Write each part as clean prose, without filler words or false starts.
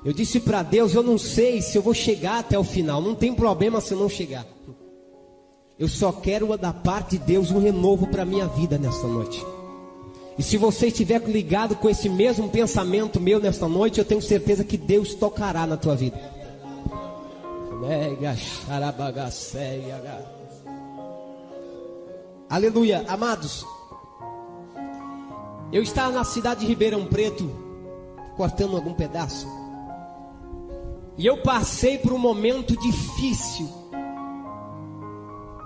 Eu disse para Deus, eu não sei se eu vou chegar até o final. Não tem problema se eu não chegar. Eu só quero da parte de Deus um renovo para a minha vida nesta noite. E se você estiver ligado com esse mesmo pensamento meu nesta noite, eu tenho certeza que Deus tocará na tua vida. Aleluia, amados. Eu estava na cidade de Ribeirão Preto, cortando algum pedaço, e eu passei por um momento difícil.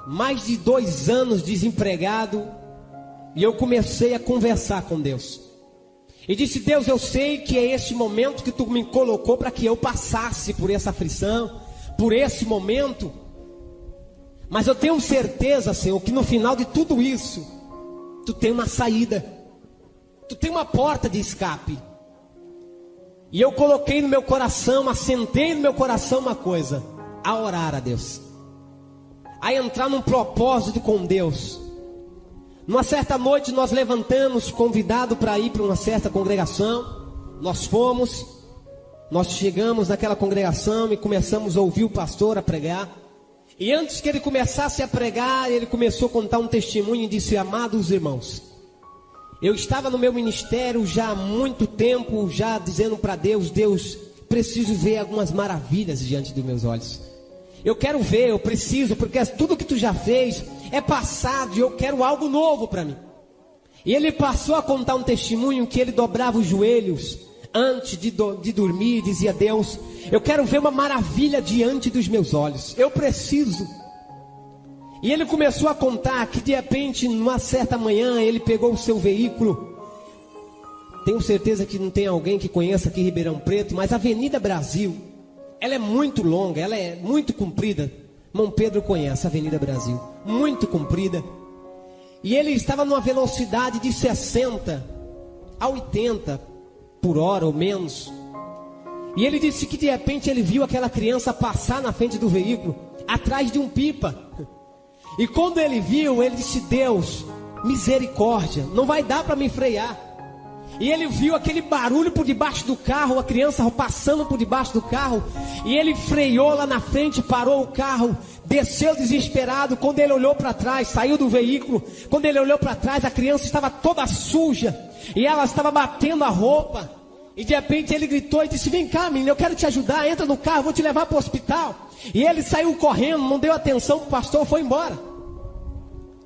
Mais de 2 anos desempregado, e eu comecei a conversar com Deus. E disse: Deus, eu sei que é esse momento que Tu me colocou para que eu passasse por essa aflição, por esse momento. Mas eu tenho certeza, Senhor, que no final de tudo isso, Tu tem uma saída. Tu tem uma porta de escape. E eu coloquei no meu coração, assentei no meu coração uma coisa: a orar a Deus, a entrar num propósito com Deus. Numa certa noite nós levantamos, convidado para ir para uma certa congregação. Nós fomos, nós chegamos naquela congregação e começamos a ouvir o pastor a pregar. E antes que ele começasse a pregar, ele começou a contar um testemunho e disse: amados irmãos, eu estava no meu ministério já há muito tempo, já dizendo para Deus: Deus, preciso ver algumas maravilhas diante dos meus olhos. Eu quero ver, eu preciso, porque tudo que Tu já fez é passado e eu quero algo novo para mim. E ele passou a contar um testemunho que ele dobrava os joelhos antes de dormir e dizia: Deus, eu quero ver uma maravilha diante dos meus olhos, eu preciso. E ele começou a contar que de repente, numa certa manhã, ele pegou o seu veículo. Tenho certeza que não tem alguém que conheça aqui Ribeirão Preto, mas a Avenida Brasil, ela é muito longa, ela é muito comprida. Irmão Pedro conhece a Avenida Brasil, muito comprida. E ele estava numa velocidade de 60 a 80 por hora ou menos. E ele disse que de repente ele viu aquela criança passar na frente do veículo, atrás de um pipa. E quando ele viu, ele disse: Deus, misericórdia, não vai dar para me frear. E ele viu aquele barulho por debaixo do carro, a criança passando por debaixo do carro. E ele freou lá na frente, parou o carro, desceu desesperado. Quando ele olhou para trás, saiu do veículo. Quando ele olhou para trás, a criança estava toda suja e ela estava batendo a roupa. E de repente ele gritou e disse: vem cá, menina, eu quero te ajudar, entra no carro, vou te levar para o hospital. E ele saiu correndo, não deu atenção para o pastor, foi embora.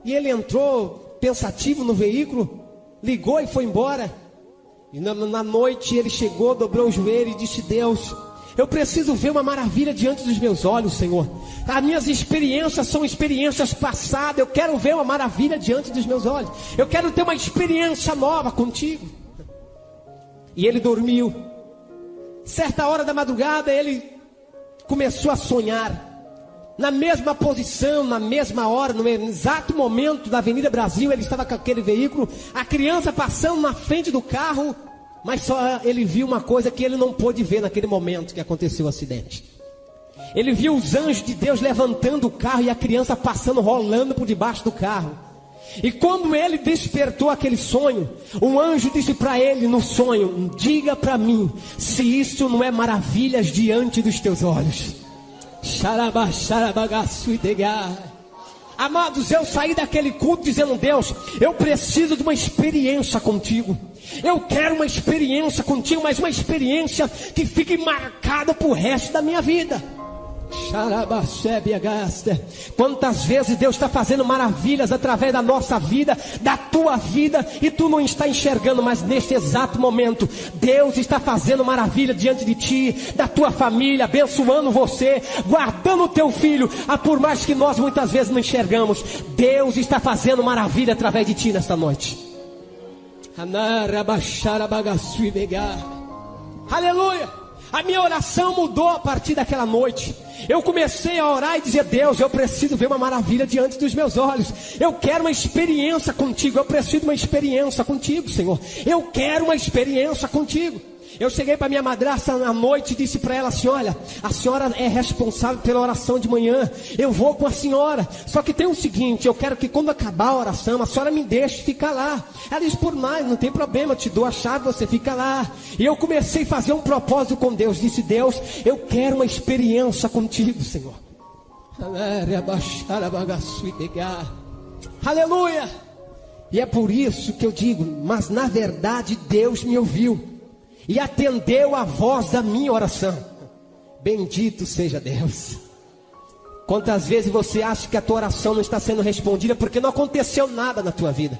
E ele entrou pensativo no veículo, ligou e foi embora. E na noite ele chegou, dobrou o joelho e disse: Deus, eu preciso ver uma maravilha diante dos meus olhos, Senhor. As minhas experiências são experiências passadas, eu quero ver uma maravilha diante dos meus olhos. Eu quero ter uma experiência nova contigo. E ele dormiu. Certa hora da madrugada ele começou a sonhar. Na mesma posição, na mesma hora, no exato momento da Avenida Brasil, ele estava com aquele veículo, a criança passando na frente do carro, mas só ele viu uma coisa que ele não pôde ver naquele momento que aconteceu o acidente. Ele viu os anjos de Deus levantando o carro e a criança passando, rolando por debaixo do carro. E quando ele despertou aquele sonho, um anjo disse para ele no sonho: diga para mim se isso não é maravilhas diante dos teus olhos. Amados, eu saí daquele culto dizendo: Deus, eu preciso de uma experiência contigo. Eu quero uma experiência contigo, mas uma experiência que fique marcada pro resto da minha vida. Quantas vezes Deus está fazendo maravilhas através da nossa vida, da tua vida, e tu não está enxergando, mas neste exato momento Deus está fazendo maravilha diante de ti, da tua família, abençoando você, guardando o teu filho. Por mais que nós muitas vezes não enxergamos, Deus está fazendo maravilha através de ti nesta noite. Aleluia. A minha oração mudou a partir daquela noite. Eu comecei a orar e dizer: Deus, eu preciso ver uma maravilha diante dos meus olhos. Eu quero uma experiência contigo. Eu preciso de uma experiência contigo, Senhor. Eu quero uma experiência contigo. Eu cheguei para minha madrasta na noite e disse para ela assim: olha, a senhora é responsável pela oração de manhã, eu vou com a senhora, só que tem o seguinte, eu quero que quando acabar a oração, a senhora me deixe ficar lá. Ela disse: por mais, não tem problema, eu te dou a chave, você fica lá. E eu comecei a fazer um propósito com Deus, disse: Deus, eu quero uma experiência contigo, Senhor. Aleluia. E é por isso que eu digo, mas na verdade Deus me ouviu e atendeu a voz da minha oração. Bendito seja Deus. Quantas vezes você acha que a tua oração não está sendo respondida porque não aconteceu nada na tua vida,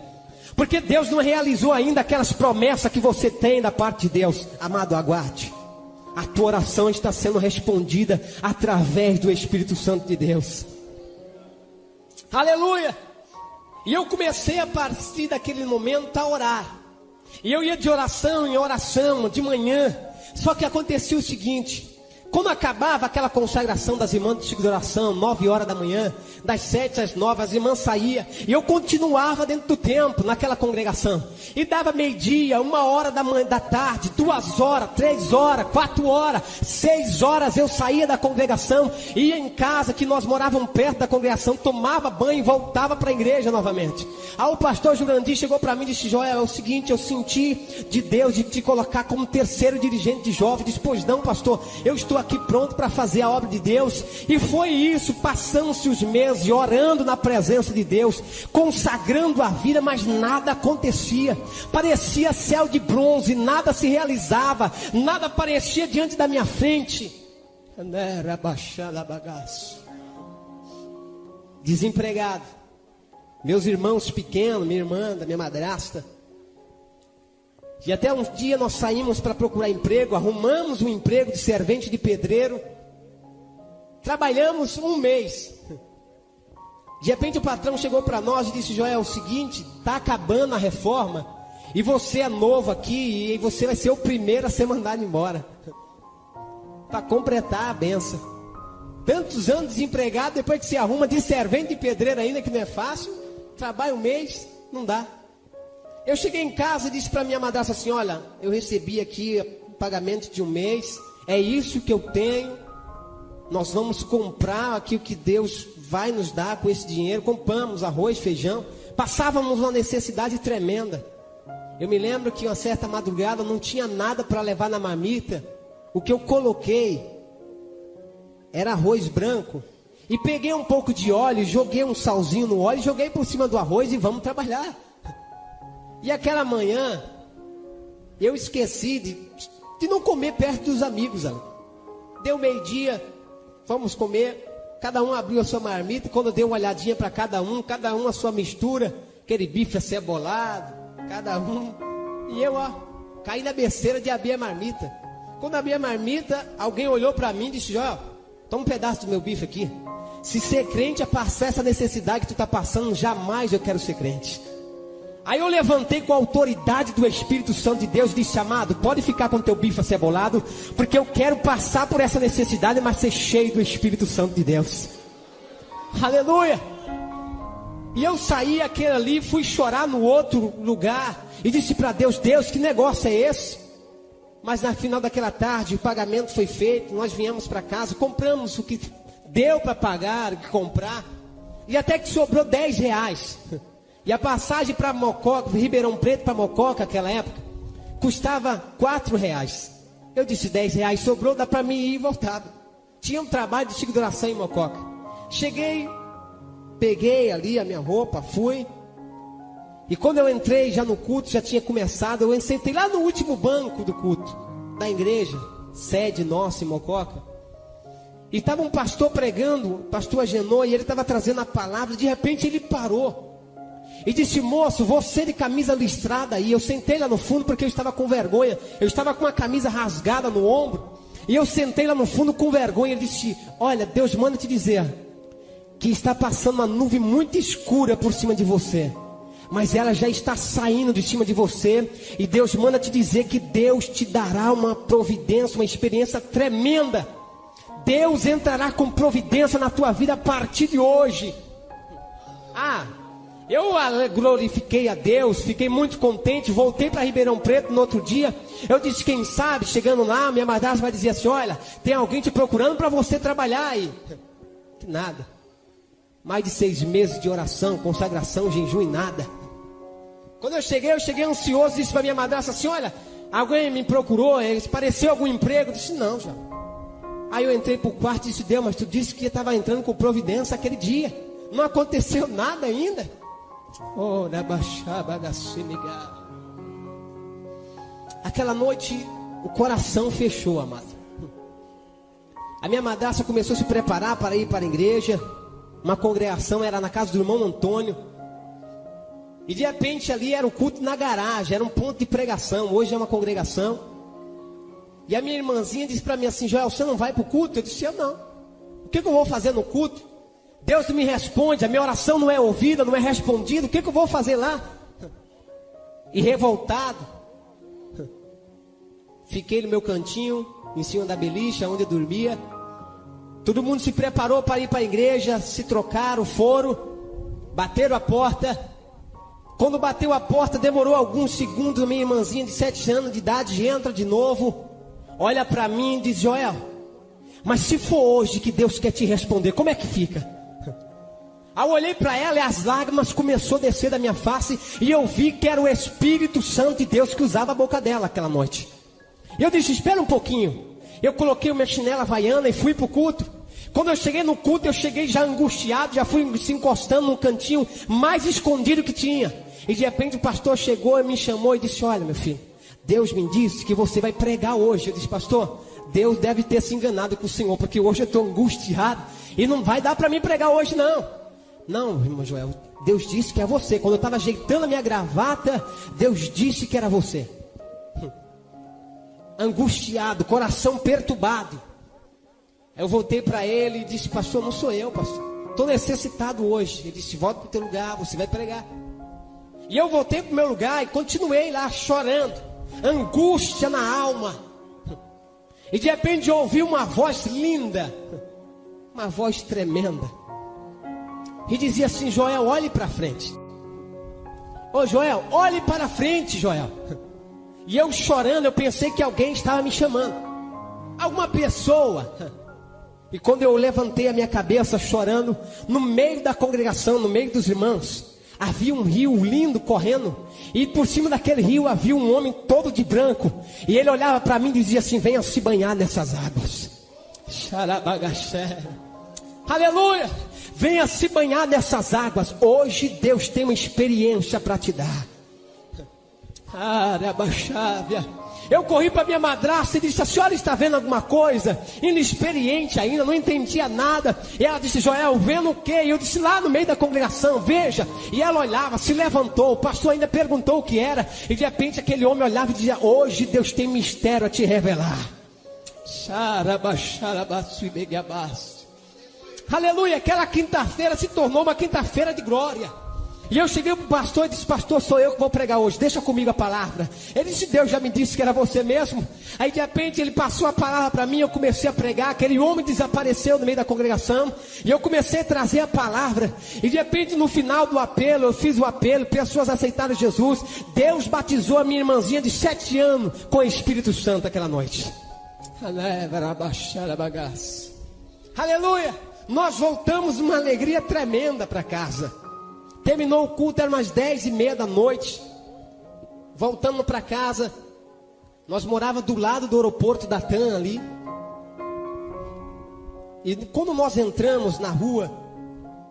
porque Deus não realizou ainda aquelas promessas que você tem da parte de Deus? Amado, aguarde. A tua oração está sendo respondida através do Espírito Santo de Deus. Aleluia. E eu comecei a partir daquele momento a orar. E eu ia de oração em oração, de manhã. Só que acontecia o seguinte: quando acabava aquela consagração das irmãs do ciclo de oração, 9 horas da manhã, das 7 às 9, as irmãs saíam, e eu continuava dentro do templo, naquela congregação, e dava meio-dia, 1 hora da tarde, 2 horas, 3 horas, 4 horas, 6 horas, eu saía da congregação, ia em casa, que nós morávamos perto da congregação, tomava banho e voltava para a igreja novamente. Aí o pastor Jurandir chegou para mim e disse: Joel, é o seguinte, eu senti de Deus de te colocar como terceiro dirigente de jovens. Disse: pois não, pastor, eu estou aqui pronto para fazer a obra de Deus. E foi isso, passando-se os meses orando na presença de Deus, consagrando a vida, mas nada acontecia. Parecia céu de bronze, nada se realizava, nada aparecia diante da minha frente. Desempregado, meus irmãos pequenos, minha irmã, da minha madrasta. E até um dia nós saímos para procurar emprego, arrumamos um emprego de servente de pedreiro, trabalhamos 1 mês. De repente o patrão chegou para nós e disse: Joel, é o seguinte, está acabando a reforma, e você é novo aqui, e você vai ser o primeiro a ser mandado embora, para completar a benção. Tantos anos desempregado, depois que se arruma de servente de pedreiro ainda, que não é fácil, trabalha 1 mês, não dá. Eu cheguei em casa e disse para minha madrasta assim: olha, eu recebi aqui o pagamento de 1 mês, é isso que eu tenho, nós vamos comprar aqui o que Deus vai nos dar com esse dinheiro. Compramos arroz, feijão, passávamos uma necessidade tremenda. Eu me lembro que uma certa madrugada não tinha nada para levar na marmita, o que eu coloquei era arroz branco, e peguei um pouco de óleo, joguei um salzinho no óleo, joguei por cima do arroz e vamos trabalhar. E aquela manhã, eu esqueci de não comer perto dos amigos. Deu meio-dia, fomos comer, cada um abriu a sua marmita. Quando deu uma olhadinha para cada um a sua mistura, aquele bife acebolado, cada um. E eu, caí na besteira de abrir a marmita. Quando abri a marmita, alguém olhou para mim e disse: Joel, toma um pedaço do meu bife aqui. Se ser crente é passar essa necessidade que tu está passando, jamais eu quero ser crente. Aí eu levantei com a autoridade do Espírito Santo de Deus e disse: amado, pode ficar com o teu bife acebolado, porque eu quero passar por essa necessidade, mas ser cheio do Espírito Santo de Deus. Aleluia. E eu saí aquele ali, fui chorar no outro lugar e disse para Deus: Deus, que negócio é esse? Mas no final daquela tarde o pagamento foi feito, nós viemos para casa, compramos o que deu para pagar, o que comprar, e até que sobrou R$10. E a passagem para Mococa, Ribeirão Preto para Mococa, naquela época, custava R$4. Eu disse: R$10 sobrou, dá para mim ir e voltar. Tinha um trabalho de ciclo de oração em Mococa. Cheguei, peguei ali a minha roupa, fui. E quando eu entrei já no culto, já tinha começado, eu sentei lá no último banco do culto, da igreja, sede nossa em Mococa. E estava um pastor pregando, o pastor Agenor, e ele estava trazendo a palavra. De repente ele parou e disse: moço, você de camisa listrada aí. Eu sentei lá no fundo porque eu estava com vergonha. Eu estava com a camisa rasgada no ombro, e eu sentei lá no fundo com vergonha. Ele disse: olha, Deus manda te dizer que está passando uma nuvem muito escura por cima de você, mas ela já está saindo de cima de você. E Deus manda te dizer que Deus te dará uma providência, uma experiência tremenda. Deus entrará com providência na tua vida a partir de hoje. Eu glorifiquei a Deus, fiquei muito contente, voltei para Ribeirão Preto no outro dia. Eu disse, quem sabe, chegando lá, minha madrasta vai dizer assim, olha, tem alguém te procurando para você trabalhar aí. Que nada. Mais de 6 meses de oração, consagração, jejum e nada. Quando eu cheguei ansioso, disse para minha madrasta assim, olha, alguém me procurou, pareceu algum emprego? Eu disse, não, já. Aí eu entrei para o quarto e disse, Deus, mas tu disse que estava entrando com providência aquele dia. Não aconteceu nada ainda. Oh, aquela noite o coração fechou, amado. A minha madrasta começou a se preparar para ir para a igreja. Uma congregação, era na casa do irmão Antônio. E de repente ali era o culto na garagem, era um ponto de pregação. Hoje é uma congregação. E a minha irmãzinha disse para mim assim, Joel, você não vai para o culto? Eu disse, eu não. O que eu vou fazer no culto? Deus não me responde, a minha oração não é ouvida, não é respondida. O que eu vou fazer lá? E revoltado, fiquei no meu cantinho, em cima da beliche, onde eu dormia. Todo mundo se preparou para ir para a igreja, se trocaram, foram, bateram a porta. Quando bateu a porta, demorou alguns segundos, a minha irmãzinha de 7 anos de idade entra de novo, olha para mim e diz, Joel, mas se for hoje que Deus quer te responder, como é que fica? Aí eu olhei para ela e as lágrimas começaram a descer da minha face. E eu vi que era o Espírito Santo de Deus que usava a boca dela aquela noite. E eu disse, espera um pouquinho. Eu coloquei uma chinela havaiana e fui para o culto. Quando eu cheguei no culto, eu cheguei já angustiado. Já fui se encostando num cantinho mais escondido que tinha. E de repente o pastor chegou e me chamou e disse, olha meu filho, Deus me disse que você vai pregar hoje. Eu disse, pastor, Deus deve ter se enganado com o senhor, porque hoje eu estou angustiado e não vai dar para mim pregar hoje não. Não, irmão Joel, Deus disse que é você. Quando eu estava ajeitando a minha gravata, Deus disse que era você. Angustiado, coração perturbado. Eu voltei para ele e disse, pastor, não sou eu, pastor. Estou necessitado hoje. Ele disse, volta para o teu lugar, você vai pregar. E eu voltei para o meu lugar e continuei lá chorando. Angústia na alma. E de repente eu ouvi uma voz linda. Uma voz tremenda. E dizia assim, Joel, olhe para frente. Ô Joel, olhe para frente, Joel. E eu chorando, eu pensei que alguém estava me chamando. Alguma pessoa. E quando eu levantei a minha cabeça chorando, no meio da congregação, no meio dos irmãos, havia um rio lindo correndo. E por cima daquele rio havia um homem todo de branco. E ele olhava para mim e dizia assim, venha se banhar nessas águas. Xarabagaxé. Aleluia. Venha se banhar nessas águas. Hoje Deus tem uma experiência para te dar. Eu corri para minha madrasta e disse, a senhora está vendo alguma coisa? Inexperiente ainda, não entendia nada. E ela disse, Joel, vendo o quê? E eu disse, lá no meio da congregação, veja. E ela olhava, se levantou, o pastor ainda perguntou o que era. E de repente aquele homem olhava e dizia, hoje Deus tem mistério a te revelar. Aleluia, aquela quinta-feira se tornou uma quinta-feira de glória. E eu cheguei para o pastor e disse, pastor, sou eu que vou pregar hoje, deixa comigo a palavra. Ele disse, Deus já me disse que era você mesmo. Aí de repente ele passou a palavra para mim, eu comecei a pregar, aquele homem desapareceu no meio da congregação. E eu comecei a trazer a palavra. E de repente no final do apelo, eu fiz o apelo, pessoas aceitaram Jesus. Deus batizou a minha irmãzinha de 7 anos com o Espírito Santo aquela noite. Aleluia. Nós voltamos uma alegria tremenda para casa. Terminou o culto, era umas 10h30 da noite. Voltamos para casa. Nós morávamos do lado do aeroporto da TAM ali. E quando nós entramos na rua,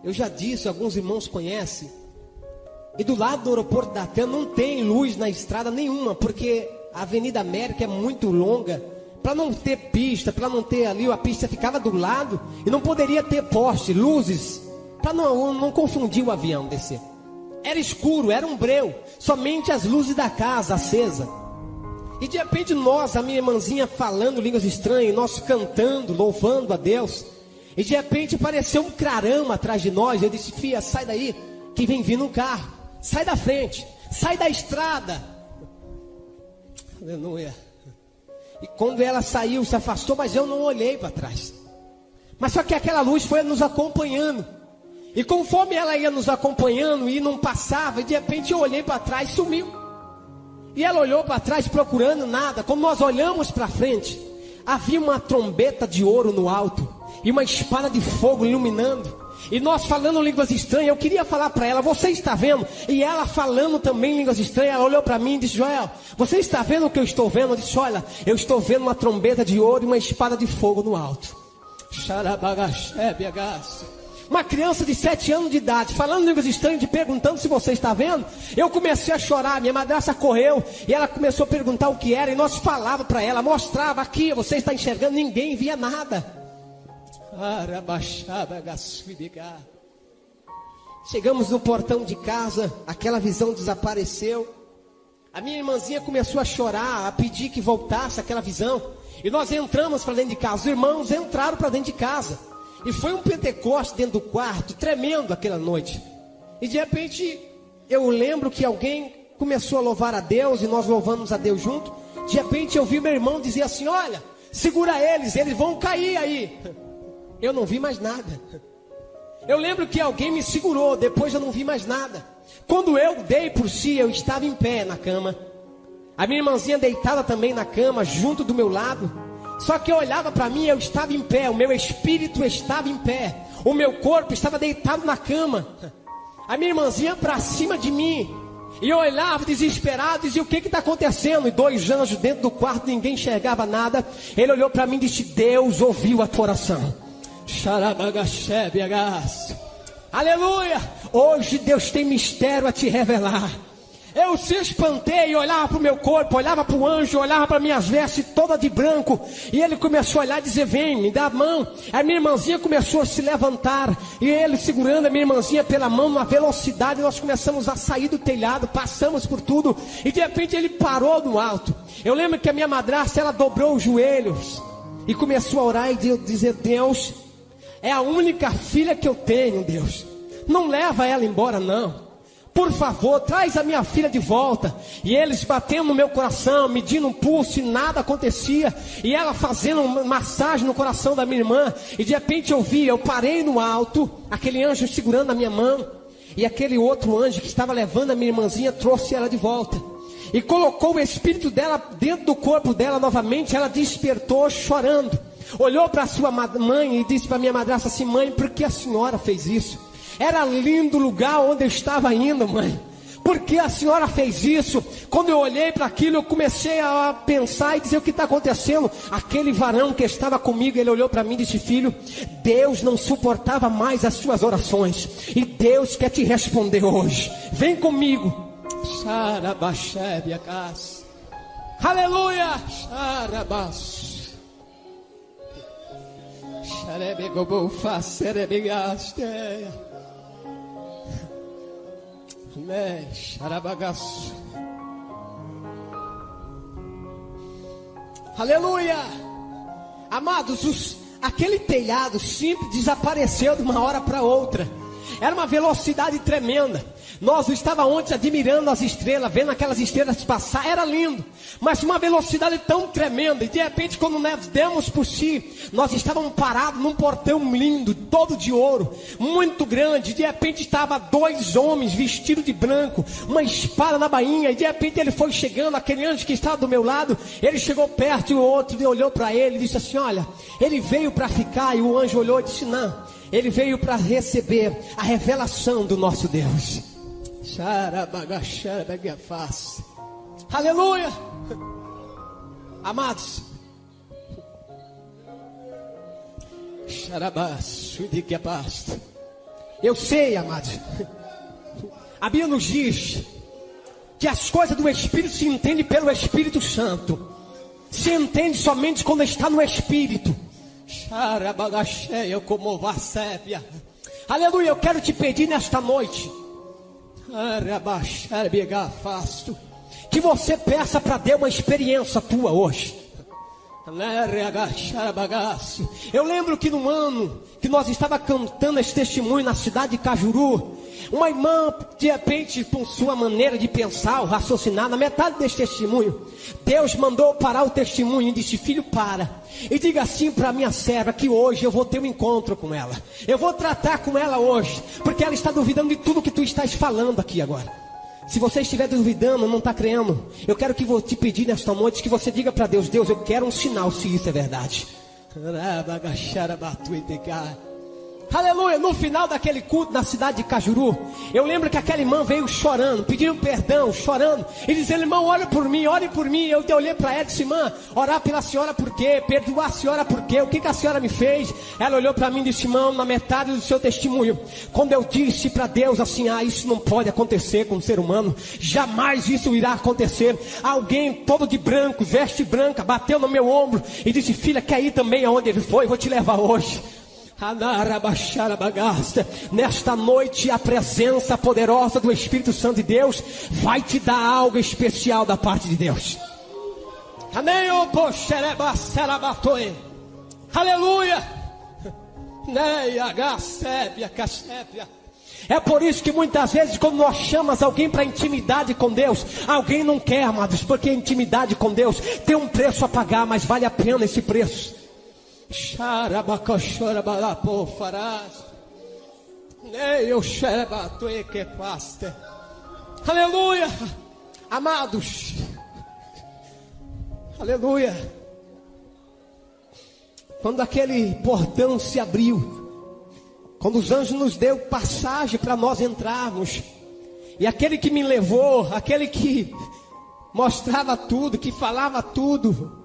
eu já disse, alguns irmãos conhecem. E do lado do aeroporto da TAM não tem luz na estrada nenhuma, porque a Avenida América é muito longa. Para não ter pista, para não ter ali, a pista ficava do lado e não poderia ter poste, luzes, para não confundir o avião descer. Era escuro, era um breu, somente as luzes da casa acesa. E de repente nós, a minha irmãzinha falando línguas estranhas, nós cantando, louvando a Deus. E de repente apareceu um caramba atrás de nós. Eu disse, filha, sai daí, que vem vindo um carro. Sai da frente, sai da estrada. Aleluia. E quando ela saiu, se afastou, mas eu não olhei para trás. Mas só que aquela luz foi nos acompanhando. E conforme ela ia nos acompanhando e não passava, e de repente eu olhei para trás e sumiu. E ela olhou para trás procurando nada. Quando nós olhamos para frente, havia uma trombeta de ouro no alto e uma espada de fogo iluminando. E nós falando línguas estranhas. Eu queria falar para ela: você está vendo? E ela falando também línguas estranhas. Ela olhou para mim e disse: Joel, você está vendo o que eu estou vendo? Eu disse: olha, eu estou vendo uma trombeta de ouro e uma espada de fogo no alto. Uma criança de 7 anos de idade, falando línguas estranhas, perguntando se você está vendo. Eu comecei a chorar, minha madrasta correu e ela começou a perguntar o que era. E nós falávamos para ela, mostrava aqui, você está enxergando, ninguém via nada. Chegamos no portão de casa, aquela visão desapareceu. A minha irmãzinha começou a chorar, a pedir que voltasse aquela visão. E nós entramos para dentro de casa, os irmãos entraram para dentro de casa. E foi um Pentecoste dentro do quarto, tremendo aquela noite. E de repente, eu lembro que alguém começou a louvar a Deus, e nós louvamos a Deus junto. De repente eu vi meu irmão dizer assim: olha, segura eles vão cair aí. Eu não vi mais nada. Eu lembro que alguém me segurou, depois eu não vi mais nada. Quando eu dei por si, eu estava em pé na cama. A minha irmãzinha deitada também na cama, junto do meu lado. Só que eu olhava para mim, eu estava em pé, o meu espírito estava em pé, o meu corpo estava deitado na cama. A minha irmãzinha para cima de mim, e eu olhava desesperado, dizia: o que está acontecendo? E 2 anjos dentro do quarto, ninguém enxergava nada. Ele olhou para mim e disse: Deus ouviu a tua oração. Aleluia! Hoje Deus tem mistério a te revelar. Eu se espantei, olhava para o meu corpo, olhava para o anjo, olhava para minhas vestes toda de branco. E ele começou a olhar e dizer: vem, me dá a mão. A minha irmãzinha começou a se levantar. E ele segurando a minha irmãzinha pela mão, numa velocidade, nós começamos a sair do telhado, passamos por tudo. E de repente ele parou no alto. Eu lembro que a minha madrasta, ela dobrou os joelhos e começou a orar e dizer: Deus, é a única filha que eu tenho, Deus. Não leva ela embora não. Por favor, traz a minha filha de volta. E eles batendo no meu coração, medindo um pulso, e nada acontecia. E ela fazendo uma massagem no coração da minha irmã. E de repente eu parei no alto, aquele anjo segurando a minha mão. E aquele outro anjo que estava levando a minha irmãzinha trouxe ela de volta. E colocou o espírito dela dentro do corpo dela novamente. Ela despertou chorando. Olhou para sua mãe e disse para minha madrasta assim: mãe, por que a senhora fez isso? Era lindo o lugar onde eu estava indo, mãe. Por que a senhora fez isso? Quando eu olhei para aquilo, eu comecei a pensar e dizer: o que está acontecendo? Aquele varão que estava comigo, ele olhou para mim e disse: filho, Deus não suportava mais as suas orações. E Deus quer te responder hoje. Vem comigo. Aleluia. Aleluia. Amados, aquele telhado simples desapareceu de uma hora para outra. Era uma velocidade tremenda. Nós estávamos ontem admirando as estrelas, vendo aquelas estrelas passar, era lindo. Mas uma velocidade tão tremenda. E de repente, quando nós demos por si, nós estávamos parados num portão lindo, todo de ouro, muito grande. De repente estava 2 homens vestidos de branco, uma espada na bainha. E de repente ele foi chegando, aquele anjo que estava do meu lado, ele chegou perto e o outro olhou para ele e disse assim: olha, ele veio para ficar. E o anjo olhou e disse: não, ele veio para receber a revelação do nosso Deus. Aleluia. Amados, eu sei, amados, a Bíblia nos diz que as coisas do Espírito se entendem pelo Espírito Santo. Se entende somente quando está no Espírito. Aleluia. Eu quero te pedir nesta noite que você peça para Deus uma experiência tua hoje. Eu lembro que no ano que nós estávamos cantando esse testemunho na cidade de Cajuru, uma irmã, de repente, com sua maneira de pensar ou raciocinar, na metade desse testemunho, Deus mandou parar o testemunho e disse: filho, para e diga assim para minha serva que hoje eu vou ter um encontro com ela, eu vou tratar com ela hoje, porque ela está duvidando de tudo que tu estás falando aqui agora. Se você estiver duvidando, não está crendo, eu quero que vou te pedir nesta noite que você diga para Deus: Deus, eu quero um sinal se isso é verdade. Aleluia. No final daquele culto na cidade de Cajuru, eu lembro que aquela irmã veio chorando, pedindo perdão, chorando, e dizendo: irmão, olha por mim, ore por mim. Eu olhei para ela e disse: irmã, orar pela senhora por quê? Perdoar a senhora por quê? O que a senhora me fez? Ela olhou para mim e disse: irmão, na metade do seu testemunho, quando eu disse para Deus assim: isso não pode acontecer com um ser humano, jamais isso irá acontecer. Alguém todo de branco, veste branca, bateu no meu ombro e disse: filha, quer ir também aonde ele foi? Vou te levar hoje. Nesta noite a presença poderosa do Espírito Santo de Deus vai te dar algo especial da parte de Deus. Aleluia. É por isso que muitas vezes quando nós chamamos alguém para intimidade com Deus, alguém não quer, amados, porque a intimidade com Deus tem um preço a pagar, mas vale a pena esse preço. Aleluia, amados, aleluia. Quando aquele portão se abriu, quando os anjos nos deu passagem para nós entrarmos, e aquele que me levou, aquele que mostrava tudo, que falava tudo,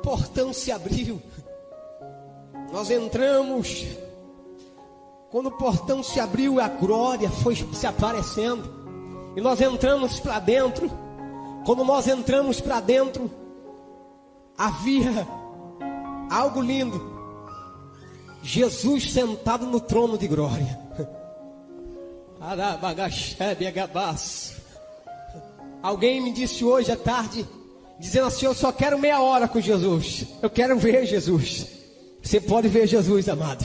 portão se abriu. Nós entramos. Quando o portão se abriu, a glória foi se aparecendo, e nós entramos para dentro. Quando nós entramos para dentro, havia algo lindo: Jesus sentado no trono de glória. Alguém me disse hoje à tarde, dizendo assim: eu só quero meia hora com Jesus, eu quero ver Jesus. Você pode ver Jesus, amado.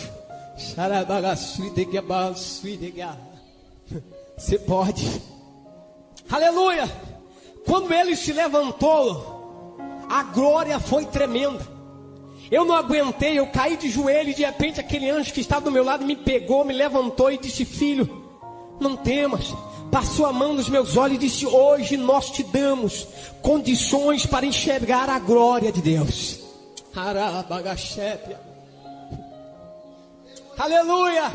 Você pode. Aleluia. Quando ele se levantou, a glória foi tremenda. Eu não aguentei, eu caí de joelho, e de repente aquele anjo que estava do meu lado me pegou, me levantou e disse: filho, não temas. Passou a mão nos meus olhos e disse: hoje nós te damos condições para enxergar a glória de Deus. Aleluia.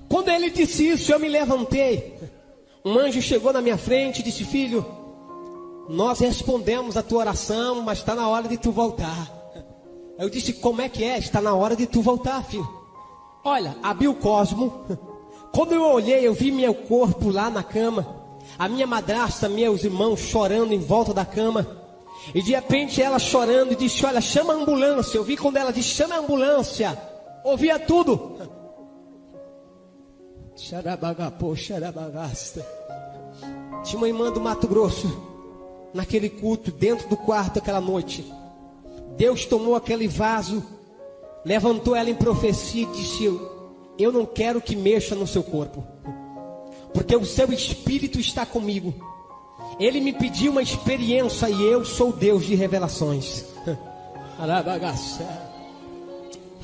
Quando ele disse isso, eu me levantei. Um anjo chegou na minha frente e disse: filho, nós respondemos a tua oração, mas está na hora de tu voltar. Eu disse: como é que é? Está na hora de tu voltar, filho. Olha, abri o cosmo. Quando eu olhei, eu vi meu corpo lá na cama, a minha madrasta, meus irmãos chorando em volta da cama. E de repente ela chorando e disse: olha, chama a ambulância. Eu vi quando ela disse: chama a ambulância. Ouvia tudo. Tinha uma irmã do Mato Grosso naquele culto, dentro do quarto aquela noite. Deus tomou aquele vaso, levantou ela em profecia e disse: eu não quero que mexa no seu corpo, porque o seu espírito está comigo. Ele me pediu uma experiência e eu sou Deus de revelações.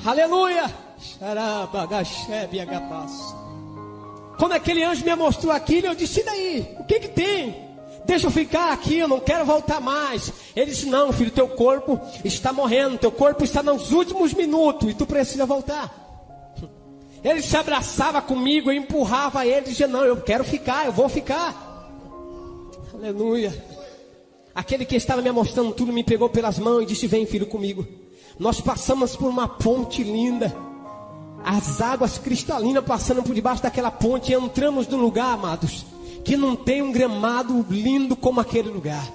Aleluia. Quando aquele anjo me mostrou aquilo, eu disse: e daí? O que tem? Deixa eu ficar aqui, eu não quero voltar mais. Ele disse: não, filho, teu corpo está morrendo, teu corpo está nos últimos minutos e tu precisa voltar. Ele se abraçava comigo, eu empurrava ele, dizia: não, eu quero ficar, eu vou ficar. Aleluia. Aquele que estava me mostrando tudo me pegou pelas mãos e disse: vem, filho, comigo. Nós passamos por uma ponte linda, as águas cristalinas passando por debaixo daquela ponte, e entramos num lugar, amados, que não tem um gramado lindo como aquele lugar.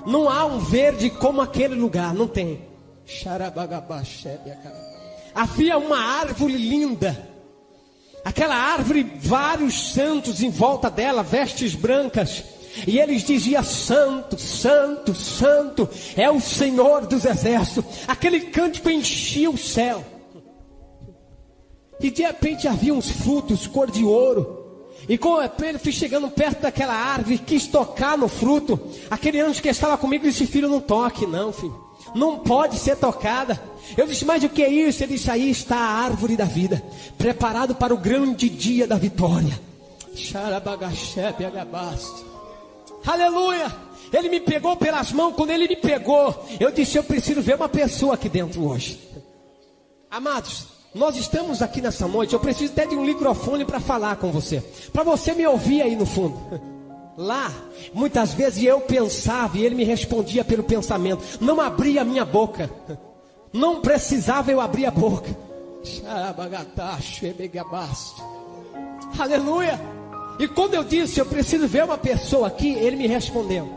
Não há um verde como aquele lugar, não tem. Havia uma árvore linda, aquela árvore, vários santos em volta dela, vestes brancas, e eles diziam: santo, santo, santo é o Senhor dos exércitos. Aquele cântico enchia o céu. E de repente havia uns frutos cor de ouro. E quando eu fui chegando perto daquela árvore, quis tocar no fruto, aquele anjo que estava comigo disse: filho, não toque não, filho, não pode ser tocada. Eu disse: mas o que é isso? Ele disse: aí está a árvore da vida, preparado para o grande dia da vitória. Aleluia. Ele me pegou pelas mãos. Quando ele me pegou, eu disse: eu preciso ver uma pessoa aqui dentro hoje. Amados, nós estamos aqui nessa noite. Eu preciso até de um microfone para falar com você, para você me ouvir aí no fundo. Lá, muitas vezes eu pensava e ele me respondia pelo pensamento. Não abria a minha boca, não precisava eu abrir a boca. Aleluia. E quando eu disse: eu preciso ver uma pessoa aqui, ele me respondeu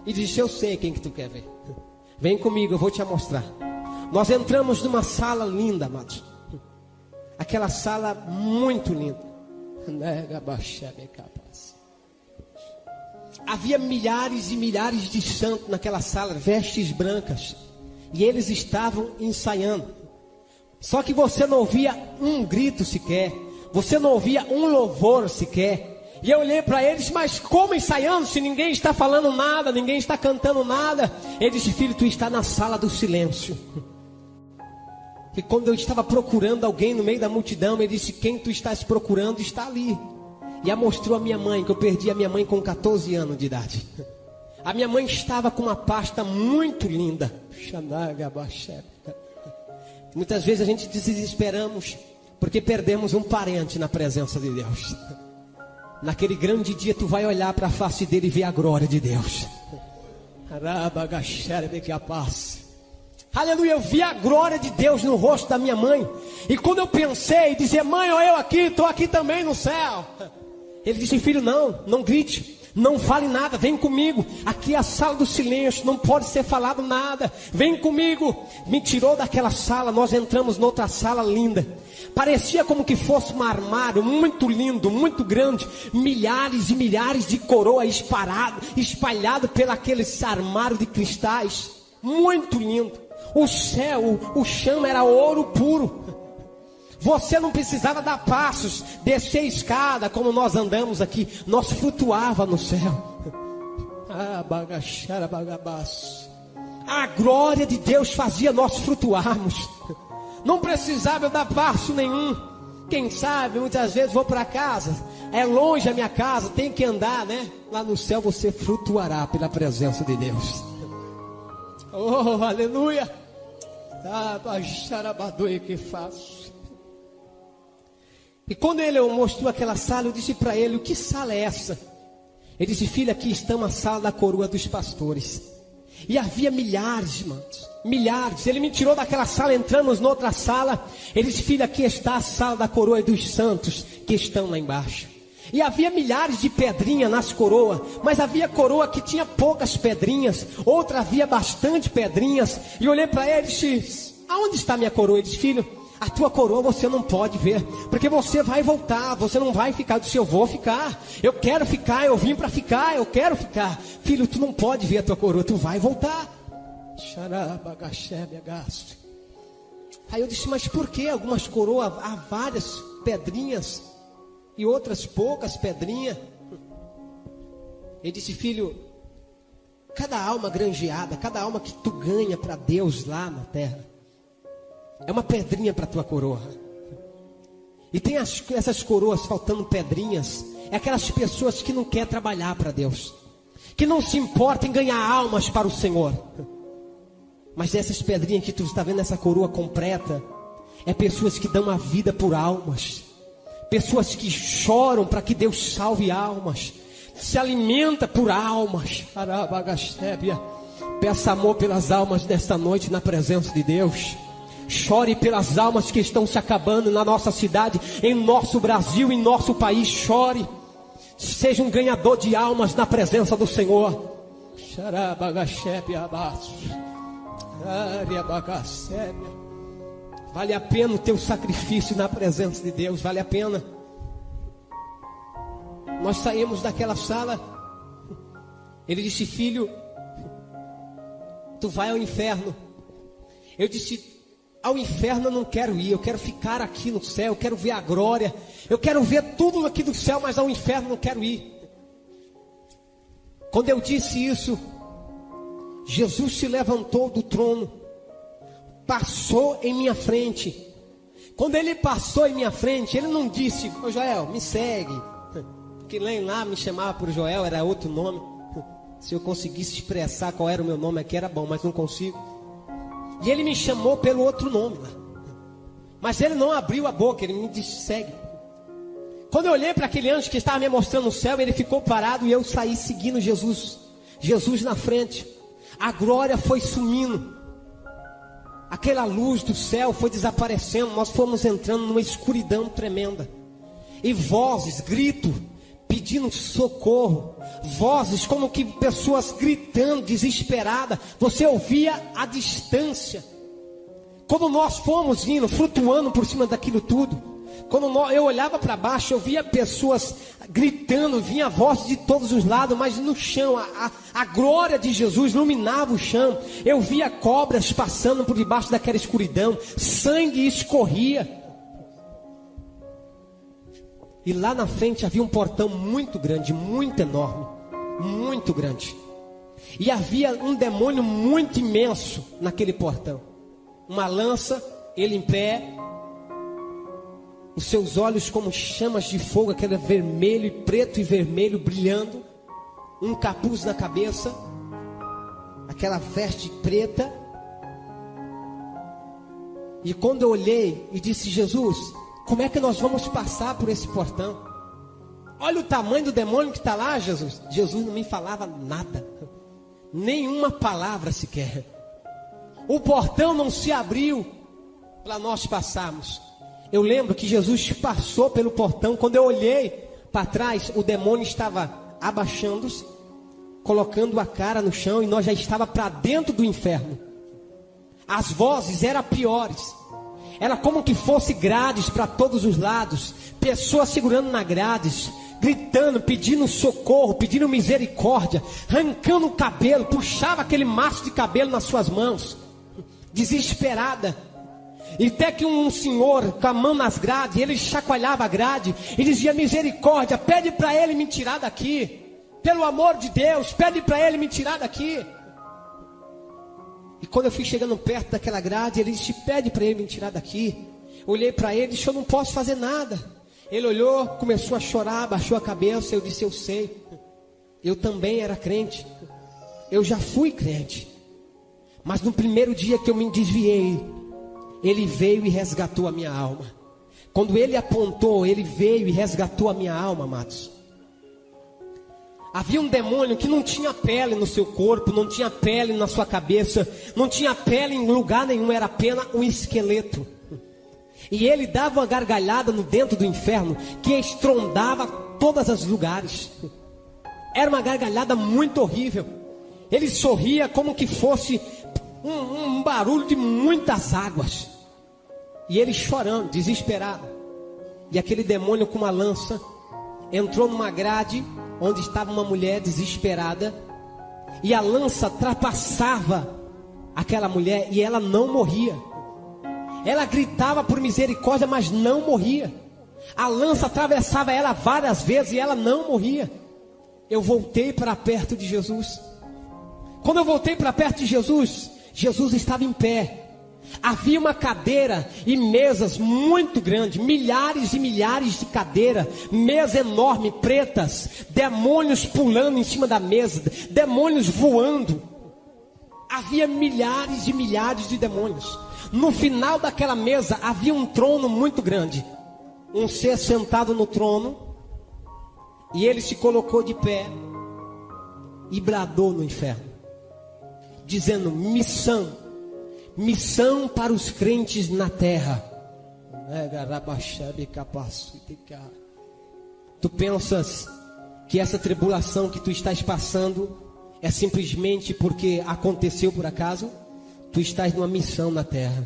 e disse: eu sei quem que tu quer ver. Vem comigo, eu vou te mostrar. Nós entramos numa sala linda, amados. Aquela sala muito linda. Havia milhares e milhares de santos naquela sala, vestes brancas, e eles estavam ensaiando. Só que você não ouvia um grito sequer, você não ouvia um louvor sequer. E eu olhei para eles: mas como ensaiando se ninguém está falando nada, ninguém está cantando nada? Ele disse: filho, tu está na sala do silêncio. E quando eu estava procurando alguém no meio da multidão, ele disse: quem tu estás procurando está ali. E mostrou a minha mãe, que eu perdi a minha mãe com 14 anos de idade. A minha mãe estava com uma pasta muito linda. Muitas vezes a gente desesperamos porque perdemos um parente na presença de Deus. Naquele grande dia tu vai olhar para a face dele e ver a glória de Deus. Aleluia, eu vi a glória de Deus no rosto da minha mãe. E quando eu pensei, dizer: mãe, olha eu aqui, estou aqui também no céu. Ele disse: filho, não grite, não fale nada, vem comigo. Aqui é a sala do silêncio, não pode ser falado nada. Vem comigo. Me tirou daquela sala, nós entramos noutra sala linda. Parecia como que fosse um armário muito lindo, muito grande. Milhares e milhares de coroas espalhado pelo aquele armário de cristais. Muito lindo. O céu, o chão era ouro puro. Você não precisava dar passos, descer escada como nós andamos aqui. Nós flutuava no céu. A glória de Deus fazia nós flutuarmos. Não precisava eu dar passo nenhum. Quem sabe, muitas vezes vou para casa, é longe a minha casa, tem que andar, né? Lá no céu você flutuará pela presença de Deus. Oh, aleluia. Que faço. E quando ele mostrou aquela sala, eu disse para ele: que sala é essa? Ele disse: filho, aqui está uma sala da coroa dos pastores. E havia milhares, irmãos, milhares. Ele me tirou daquela sala, entramos noutra sala. Ele disse: filho, aqui está a sala da coroa dos santos que estão lá embaixo. E havia milhares de pedrinhas nas coroas, mas havia coroa que tinha poucas pedrinhas, outra havia bastante pedrinhas. E olhei para ele e disse: aonde está minha coroa? Ele disse: filho, a tua coroa você não pode ver, porque você vai voltar, você não vai ficar. Eu disse: eu vou ficar, eu quero ficar, eu vim para ficar, eu quero ficar. Filho, tu não pode ver a tua coroa, tu vai voltar. Aí eu disse: mas por que algumas coroas há várias pedrinhas e outras poucas pedrinhas? Ele disse: filho, cada alma granjeada, cada alma que tu ganha para Deus lá na terra, é uma pedrinha para a tua coroa. E tem essas coroas faltando pedrinhas. É aquelas pessoas que não querem trabalhar para Deus, que não se importam em ganhar almas para o Senhor. Mas essas pedrinhas que tu está vendo, essa coroa completa, é pessoas que dão a vida por almas, pessoas que choram para que Deus salve almas, se alimenta por almas. Peça amor pelas almas nesta noite na presença de Deus. Chore pelas almas que estão se acabando na nossa cidade, em nosso Brasil, em nosso país. Chore. Seja um ganhador de almas na presença do Senhor. Vale a pena o teu sacrifício na presença de Deus. Vale a pena. Nós saímos daquela sala. Ele disse: filho, tu vai ao inferno. Eu disse: ao inferno eu não quero ir, eu quero ficar aqui no céu, eu quero ver a glória, eu quero ver tudo aqui do céu, mas ao inferno não quero ir. Quando eu disse isso, Jesus se levantou do trono, passou em minha frente. Quando ele passou em minha frente, ele não disse: ô Joel, me segue. Porque lá me chamava por Joel, era outro nome. Se eu conseguisse expressar qual era o meu nome aqui, era bom, mas não consigo. E ele me chamou pelo outro nome lá. Mas ele não abriu a boca, ele me disse: segue. Quando eu olhei para aquele anjo que estava me mostrando o céu, ele ficou parado e eu saí seguindo Jesus. Jesus na frente. A glória foi sumindo. Aquela luz do céu foi desaparecendo. Nós fomos entrando numa escuridão tremenda. E vozes, grito, pedindo socorro, vozes como que pessoas gritando, desesperada. Você ouvia à distância. Quando nós fomos indo, flutuando por cima daquilo tudo, quando eu olhava para baixo, eu via pessoas gritando, vinha voz de todos os lados, mas no chão, a glória de Jesus iluminava o chão. Eu via cobras passando por debaixo daquela escuridão, sangue escorria. E lá na frente havia um portão muito grande, muito enorme, muito grande. E havia um demônio muito imenso naquele portão. Uma lança, ele em pé, os seus olhos como chamas de fogo, aquele vermelho e preto e vermelho brilhando. Um capuz na cabeça, aquela veste preta. E quando eu olhei e disse: Jesus, como é que nós vamos passar por esse portão? Olha o tamanho do demônio que está lá, Jesus. Jesus não me falava nada, nenhuma palavra sequer. O portão não se abriu para nós passarmos. Eu lembro que Jesus passou pelo portão. Quando eu olhei para trás, o demônio estava abaixando-se, colocando a cara no chão, e nós já estava para dentro do inferno. As vozes eram piores. Era como que fosse grades para todos os lados, pessoas segurando na grades, gritando, pedindo socorro, pedindo misericórdia, arrancando o cabelo, puxava aquele maço de cabelo nas suas mãos, desesperada. E até que um senhor com a mão nas grades, ele chacoalhava a grade e dizia: misericórdia, pede para ele me tirar daqui, pelo amor de Deus, pede para ele me tirar daqui. E quando eu fui chegando perto daquela grade, ele disse: pede para ele me tirar daqui. Olhei para ele e disse: eu não posso fazer nada. Ele olhou, começou a chorar, baixou a cabeça. Eu disse: eu sei, eu também era crente, eu já fui crente, mas no primeiro dia que eu me desviei, ele veio e resgatou a minha alma. Quando ele apontou, ele veio e resgatou a minha alma, amados. Havia um demônio que não tinha pele no seu corpo, não tinha pele na sua cabeça, não tinha pele em lugar nenhum, era apenas um esqueleto. E ele dava uma gargalhada no dentro do inferno que estrondava todos os lugares. Era uma gargalhada muito horrível. Ele sorria como que fosse um barulho de muitas águas. E ele chorando, desesperado. E aquele demônio com uma lança entrou numa grade onde estava uma mulher desesperada, e a lança trapassava aquela mulher e ela não morria. Ela gritava por misericórdia, mas não morria. A lança atravessava ela várias vezes e ela não morria. Eu voltei para perto de Jesus. Quando eu voltei para perto de Jesus, Jesus estava em pé. Havia uma cadeira e mesas muito grandes, milhares e milhares de cadeiras, mesa enorme, pretas, demônios pulando em cima da mesa, demônios voando. Havia milhares e milhares de demônios. No final daquela mesa havia um trono muito grande, um ser sentado no trono, E ele se colocou de pé e bradou no inferno, dizendo: missão, missão para os crentes na terra. Tu pensas que essa tribulação que tu estás passando é simplesmente porque aconteceu por acaso? Tu estás numa missão na terra.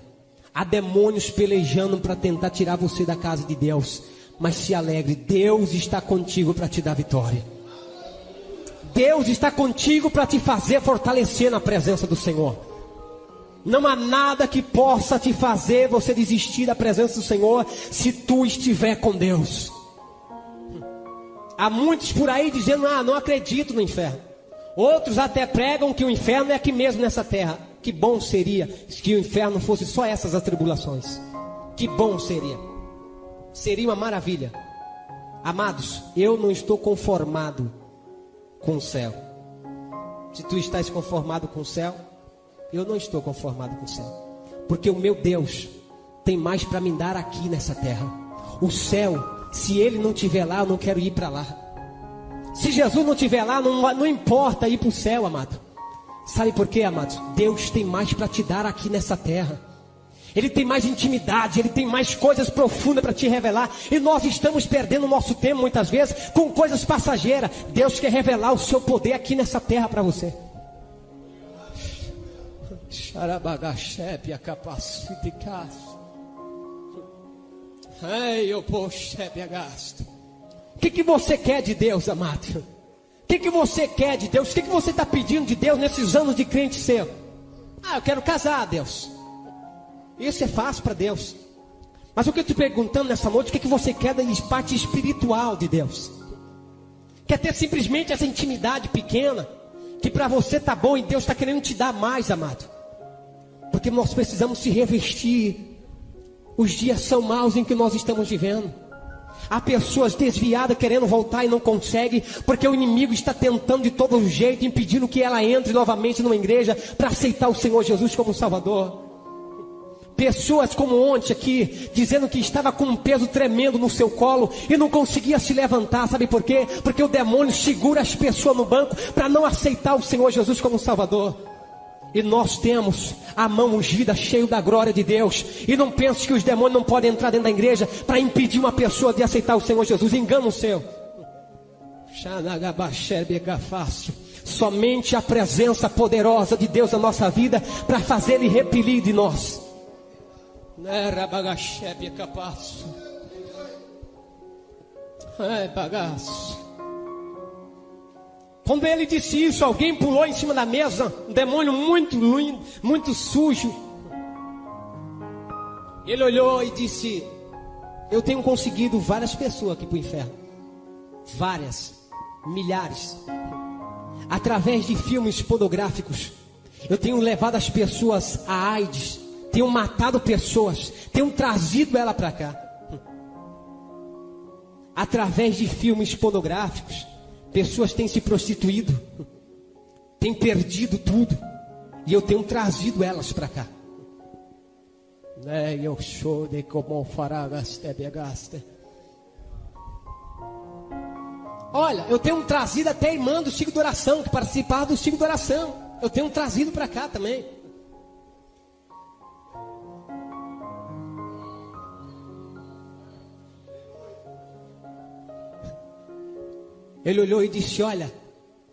Há demônios pelejando para tentar tirar você da casa de Deus. Mas se alegre, Deus está contigo para te dar vitória. Deus está contigo para te fazer fortalecer na presença do Senhor. Não há nada que possa te fazer você desistir da presença do Senhor, se tu estiver com Deus. Há muitos por aí dizendo: ah, não acredito no inferno. Outros até pregam que o inferno é aqui mesmo nessa terra. Que bom seria que o inferno fosse só essas atribulações. Que bom seria. Seria uma maravilha. Amados, eu não estou conformado com o céu. Se tu estás conformado com o céu, eu não estou conformado com o céu. Porque o meu Deus tem mais para me dar aqui nessa terra. O céu, se Ele não estiver lá, eu não quero ir para lá. Se Jesus não estiver lá, não importa ir para o céu, amado. Sabe por quê, amados? Deus tem mais para te dar aqui nessa terra. Ele tem mais intimidade, Ele tem mais coisas profundas para te revelar. E nós estamos perdendo o nosso tempo muitas vezes com coisas passageiras. Deus quer revelar o seu poder aqui nessa terra para você. O que você quer de Deus, amado? O que você quer de Deus? O que você está pedindo de Deus nesses anos de crente seu? Ah, eu quero casar, Deus. Isso é fácil para Deus. Mas o que eu estou perguntando nessa noite, o que você quer da parte espiritual de Deus? Quer ter simplesmente essa intimidade pequena, que para você está bom e Deus está querendo te dar mais, amado? Porque nós precisamos se revestir. Os dias são maus em que nós estamos vivendo. Há pessoas desviadas querendo voltar e não conseguem, porque o inimigo está tentando de todo jeito, impedindo que ela entre novamente numa igreja para aceitar o Senhor Jesus como Salvador. Pessoas como ontem aqui, dizendo que estava com um peso tremendo no seu colo e não conseguia se levantar. Sabe por quê? Porque o demônio segura as pessoas no banco para não aceitar o Senhor Jesus como Salvador. E nós temos a mão ungida, cheio da glória de Deus. E não pense que os demônios não podem entrar dentro da igreja para impedir uma pessoa de aceitar o Senhor Jesus. Engano seu. Somente a presença poderosa de Deus na nossa vida para fazer Ele repelir de nós. Ai, bagaço. Quando ele disse isso, alguém pulou em cima da mesa. Um demônio muito lindo, muito sujo. Ele olhou e disse: eu tenho conseguido várias pessoas aqui para o inferno. Várias, milhares. Através de filmes pornográficos. Eu tenho levado as pessoas a AIDS. Tenho matado pessoas. Tenho trazido ela para cá. Através de filmes pornográficos. Pessoas têm se prostituído, têm perdido tudo, e eu tenho trazido elas para cá. Eu sou de como olha, eu tenho trazido até irmã do ciclo de oração, que participava do ciclo de oração. Eu tenho trazido para cá também. Ele olhou e disse: olha,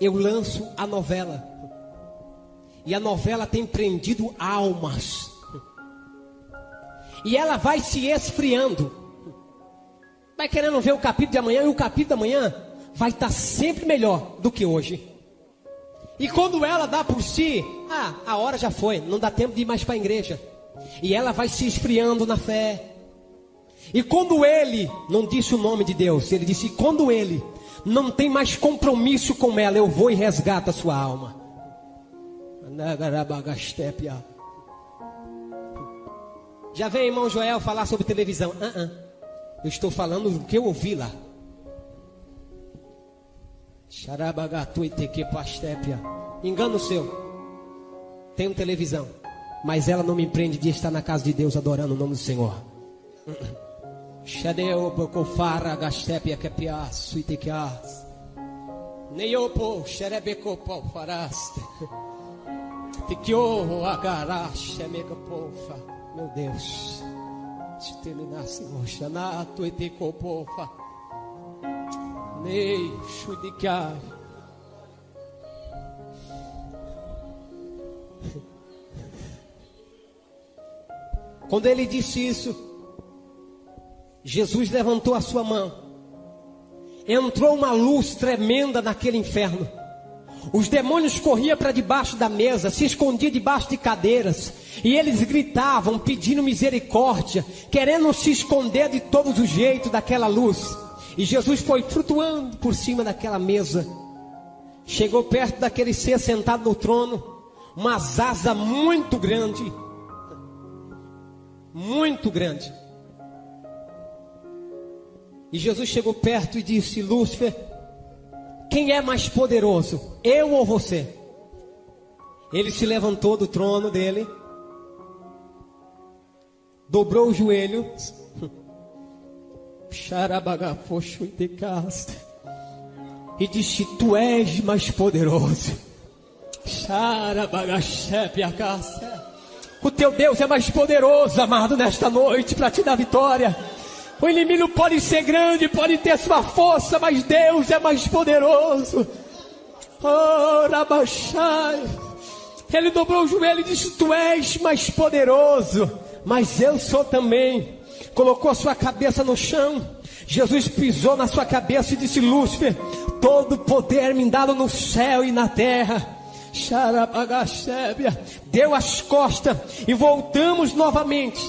eu lanço a novela. E a novela tem prendido almas. E ela vai se esfriando. Vai querendo ver o capítulo de amanhã. E o capítulo de amanhã vai estar sempre melhor do que hoje. E quando ela dá por si, a hora já foi, não dá tempo de ir mais para a igreja. E ela vai se esfriando na fé. E quando ele, não disse o nome de Deus, ele disse: quando ele não tem mais compromisso com ela, eu vou e resgato a sua alma. Já veio irmão Joel falar sobre televisão. Eu estou falando do que eu ouvi lá. Engano seu. Tenho televisão, mas ela não me prende de estar na casa de Deus adorando o nome do Senhor. Neiopo xerebecopo faraste. Tiquio agaraste megapofa. Meu Deus. Se terminasse moxanato e tecopofa. Nei chudicar. Quando ele disse isso, Jesus levantou a sua mão. Entrou uma luz tremenda naquele inferno. Os demônios corriam para debaixo da mesa, se escondiam debaixo de cadeiras. E eles gritavam, pedindo misericórdia, querendo se esconder de todos os jeitos daquela luz. E Jesus foi flutuando por cima daquela mesa. Chegou perto daquele ser sentado no trono. Uma asa muito grande. Muito grande. E Jesus chegou perto e disse: Lúcifer, quem é mais poderoso, eu ou você? Ele se levantou do trono dele, dobrou os joelhos, e disse: tu és mais poderoso. O teu Deus é mais poderoso, amado, nesta noite para te dar vitória. O inimigo pode ser grande, pode ter sua força, mas Deus é mais poderoso. Oh, Rabachai. Ele dobrou o joelho e disse: tu és mais poderoso, mas eu sou também. Colocou a sua cabeça no chão. Jesus pisou na sua cabeça e disse: Lúcifer, todo poder me dado no céu e na terra. Deu as costas e voltamos novamente.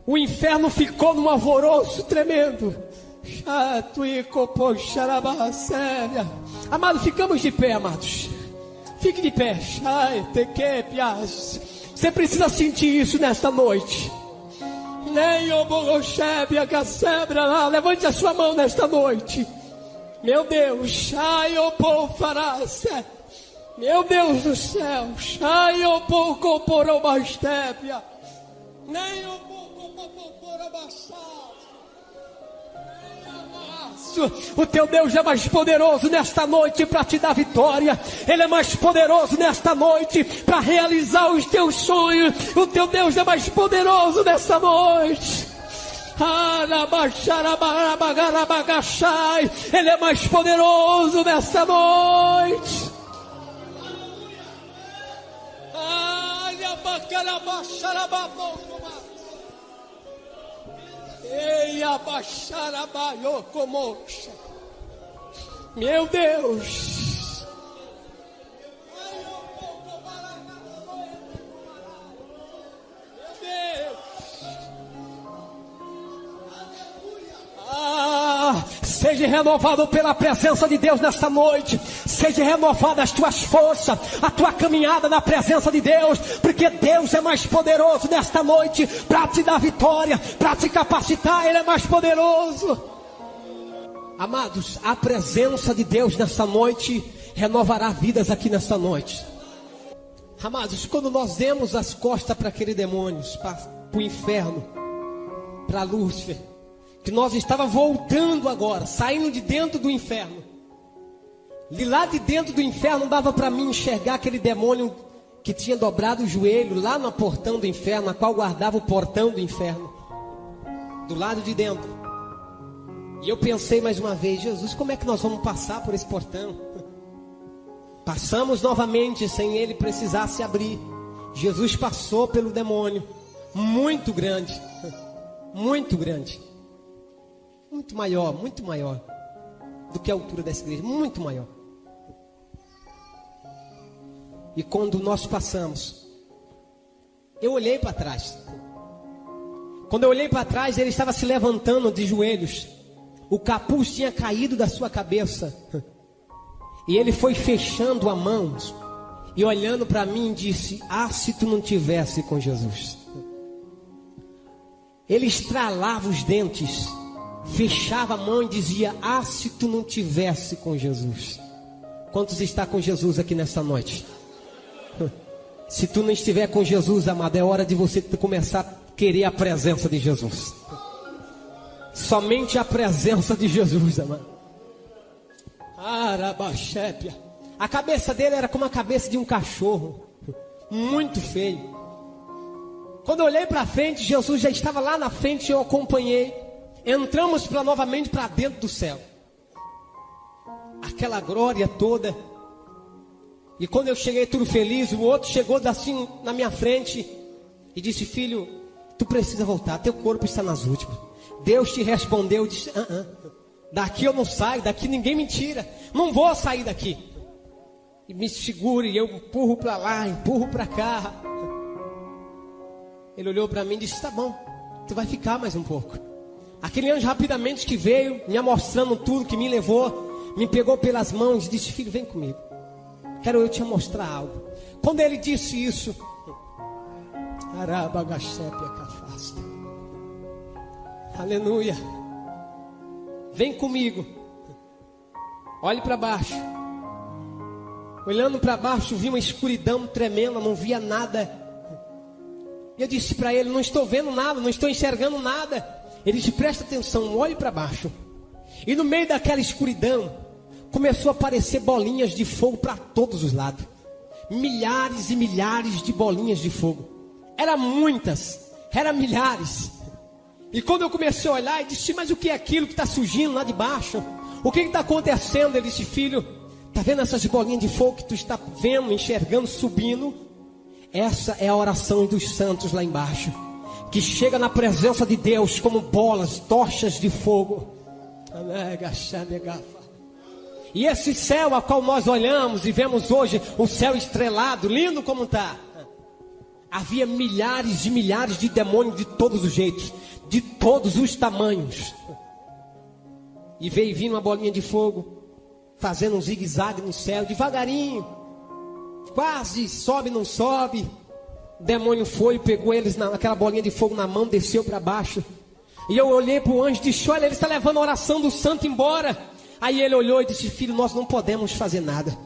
O inferno ficou num alvoroço tremendo. Amados, ficamos de pé, amados. Fique de pé. Você precisa sentir isso nesta noite. Levante a sua mão nesta noite. Meu Deus. Meu Deus do céu. O teu Deus é mais poderoso nesta noite para te dar vitória. Ele é mais poderoso nesta noite para realizar os teus sonhos. O teu Deus é mais poderoso nesta noite. Ele é mais poderoso nesta noite. Meu Deus. Seja renovado pela presença de Deus nesta noite. Seja renovada as tuas forças, a tua caminhada na presença de Deus, porque Deus é mais poderoso nesta noite para te dar vitória, para te capacitar. Ele é mais poderoso. Amados, a presença de Deus nesta noite renovará vidas aqui nesta noite. Amados, quando nós demos as costas para aquele demônio, para o inferno, para Lúcifer, que nós estávamos voltando agora, saindo de dentro do inferno. De lá de dentro do inferno dava para mim enxergar aquele demônio que tinha dobrado o joelho lá no portão do inferno, na qual guardava o portão do inferno, do lado de dentro. E eu pensei mais uma vez: Jesus, como é que nós vamos passar por esse portão? Passamos novamente sem ele precisar se abrir. Jesus passou pelo demônio, muito grande, muito grande. Muito maior do que a altura dessa igreja, muito maior. E quando nós passamos, eu olhei para trás. Quando eu olhei para trás, ele estava se levantando de joelhos. O capuz tinha caído da sua cabeça. E ele foi fechando a mão e olhando para mim disse: ah, se tu não tivesse com Jesus. Ele estralava os dentes, fechava a mão e dizia: ah, se tu não tivesse com Jesus. Quantos está com Jesus aqui nessa noite? Se tu não estiver com Jesus, amado, é hora de você começar a querer a presença de Jesus. Somente a presença de Jesus, amado. Arabaxépia. A cabeça dele era como a cabeça de um cachorro, muito feio. Quando eu olhei para frente, Jesus já estava lá na frente e eu acompanhei. Entramos novamente para dentro do céu. Aquela glória toda. E quando eu cheguei tudo feliz, o outro chegou assim na minha frente e disse: filho, tu precisa voltar, teu corpo está nas últimas. Deus te respondeu, disse: daqui eu não saio, daqui ninguém me tira, não vou sair daqui. E me segure, e eu empurro para lá, empurro para cá. Ele olhou para mim e disse: tá bom, tu vai ficar mais um pouco. Aquele anjo rapidamente que veio, me mostrando tudo, que me levou, me pegou pelas mãos e disse: filho, vem comigo, quero eu te mostrar algo. Quando ele disse isso, aleluia, vem comigo, olhe para baixo. Olhando para baixo, vi uma escuridão tremenda, não via nada. E eu disse para ele: não estou vendo nada, não estou enxergando nada. Ele disse: presta atenção, olhe para baixo. E no meio daquela escuridão, começou a aparecer bolinhas de fogo para todos os lados. Milhares e milhares de bolinhas de fogo. Eram muitas, eram milhares. E quando eu comecei a olhar, eu disse: mas o que é aquilo que está surgindo lá de baixo? O que está acontecendo? Ele disse: filho, está vendo essas bolinhas de fogo que tu está vendo, enxergando, subindo? Essa é a oração dos santos lá embaixo, que chega na presença de Deus como bolas, tochas de fogo. E esse céu a qual nós olhamos e vemos hoje, o céu estrelado, lindo como está, havia milhares e milhares de demônios de todos os jeitos, de todos os tamanhos. E veio vindo uma bolinha de fogo, fazendo um zigue-zague no céu, devagarinho, quase sobe, não sobe. O demônio foi, pegou eles naquela bolinha de fogo na mão, desceu para baixo. E eu olhei para o anjo e disse: olha, ele está levando a oração do santo embora. Aí ele olhou e disse: filho, nós não podemos fazer nada.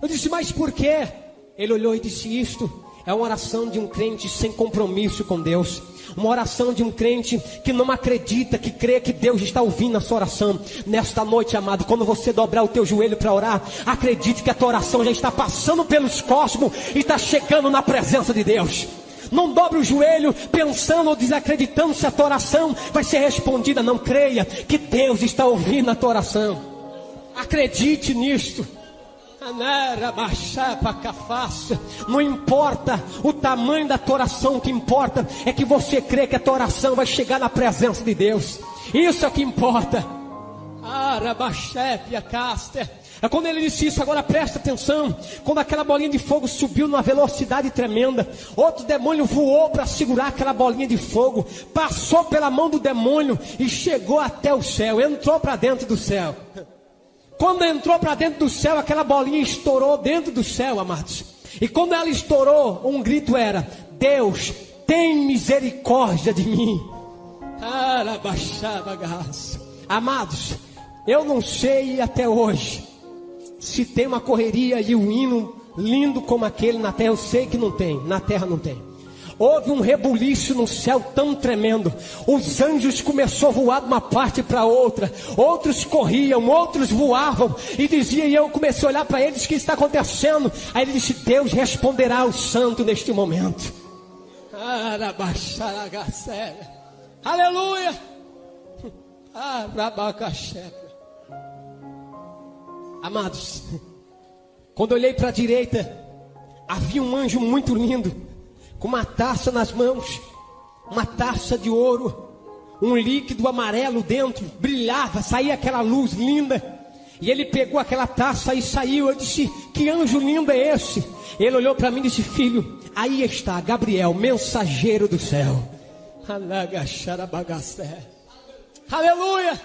Eu disse: mas por quê? Ele olhou e disse: isto é uma oração de um crente sem compromisso com Deus. Uma oração de um crente que não acredita, que crê que Deus está ouvindo a sua oração. Nesta noite, amado, quando você dobrar o teu joelho para orar, acredite que a tua oração já está passando pelos cosmos e está chegando na presença de Deus. Não dobre o joelho pensando ou desacreditando se a tua oração vai ser respondida. Não, creia que Deus está ouvindo a tua oração. Acredite nisto. Não importa o tamanho da tua oração, o que importa é que você crê que a tua oração vai chegar na presença de Deus. Isso é o que importa. Quando ele disse isso, agora presta atenção. Quando aquela bolinha de fogo subiu numa velocidade tremenda, outro demônio voou para segurar aquela bolinha de fogo, passou pela mão do demônio e chegou até o céu, entrou para dentro do céu. Quando entrou para dentro do céu, aquela bolinha estourou dentro do céu, amados. E quando ela estourou, um grito era: Deus, tem misericórdia de mim. Amados, eu não sei até hoje se tem uma correria e um hino lindo como aquele na terra. Eu sei que não tem, na terra não tem. Houve um rebuliço no céu tão tremendo. Os anjos começaram a voar de uma parte para outra. Outros corriam, outros voavam. E dizia, e eu comecei a olhar para eles: o que está acontecendo? Aí ele disse: Deus responderá ao santo neste momento. Aleluia. Amados, quando eu olhei para a direita, havia um anjo muito lindo, com uma taça nas mãos, uma taça de ouro, um líquido amarelo dentro, brilhava, saía aquela luz linda. E ele pegou aquela taça e saiu. Eu disse: que anjo lindo é esse? Ele olhou para mim e disse: filho, aí está Gabriel, mensageiro do céu. Aleluia.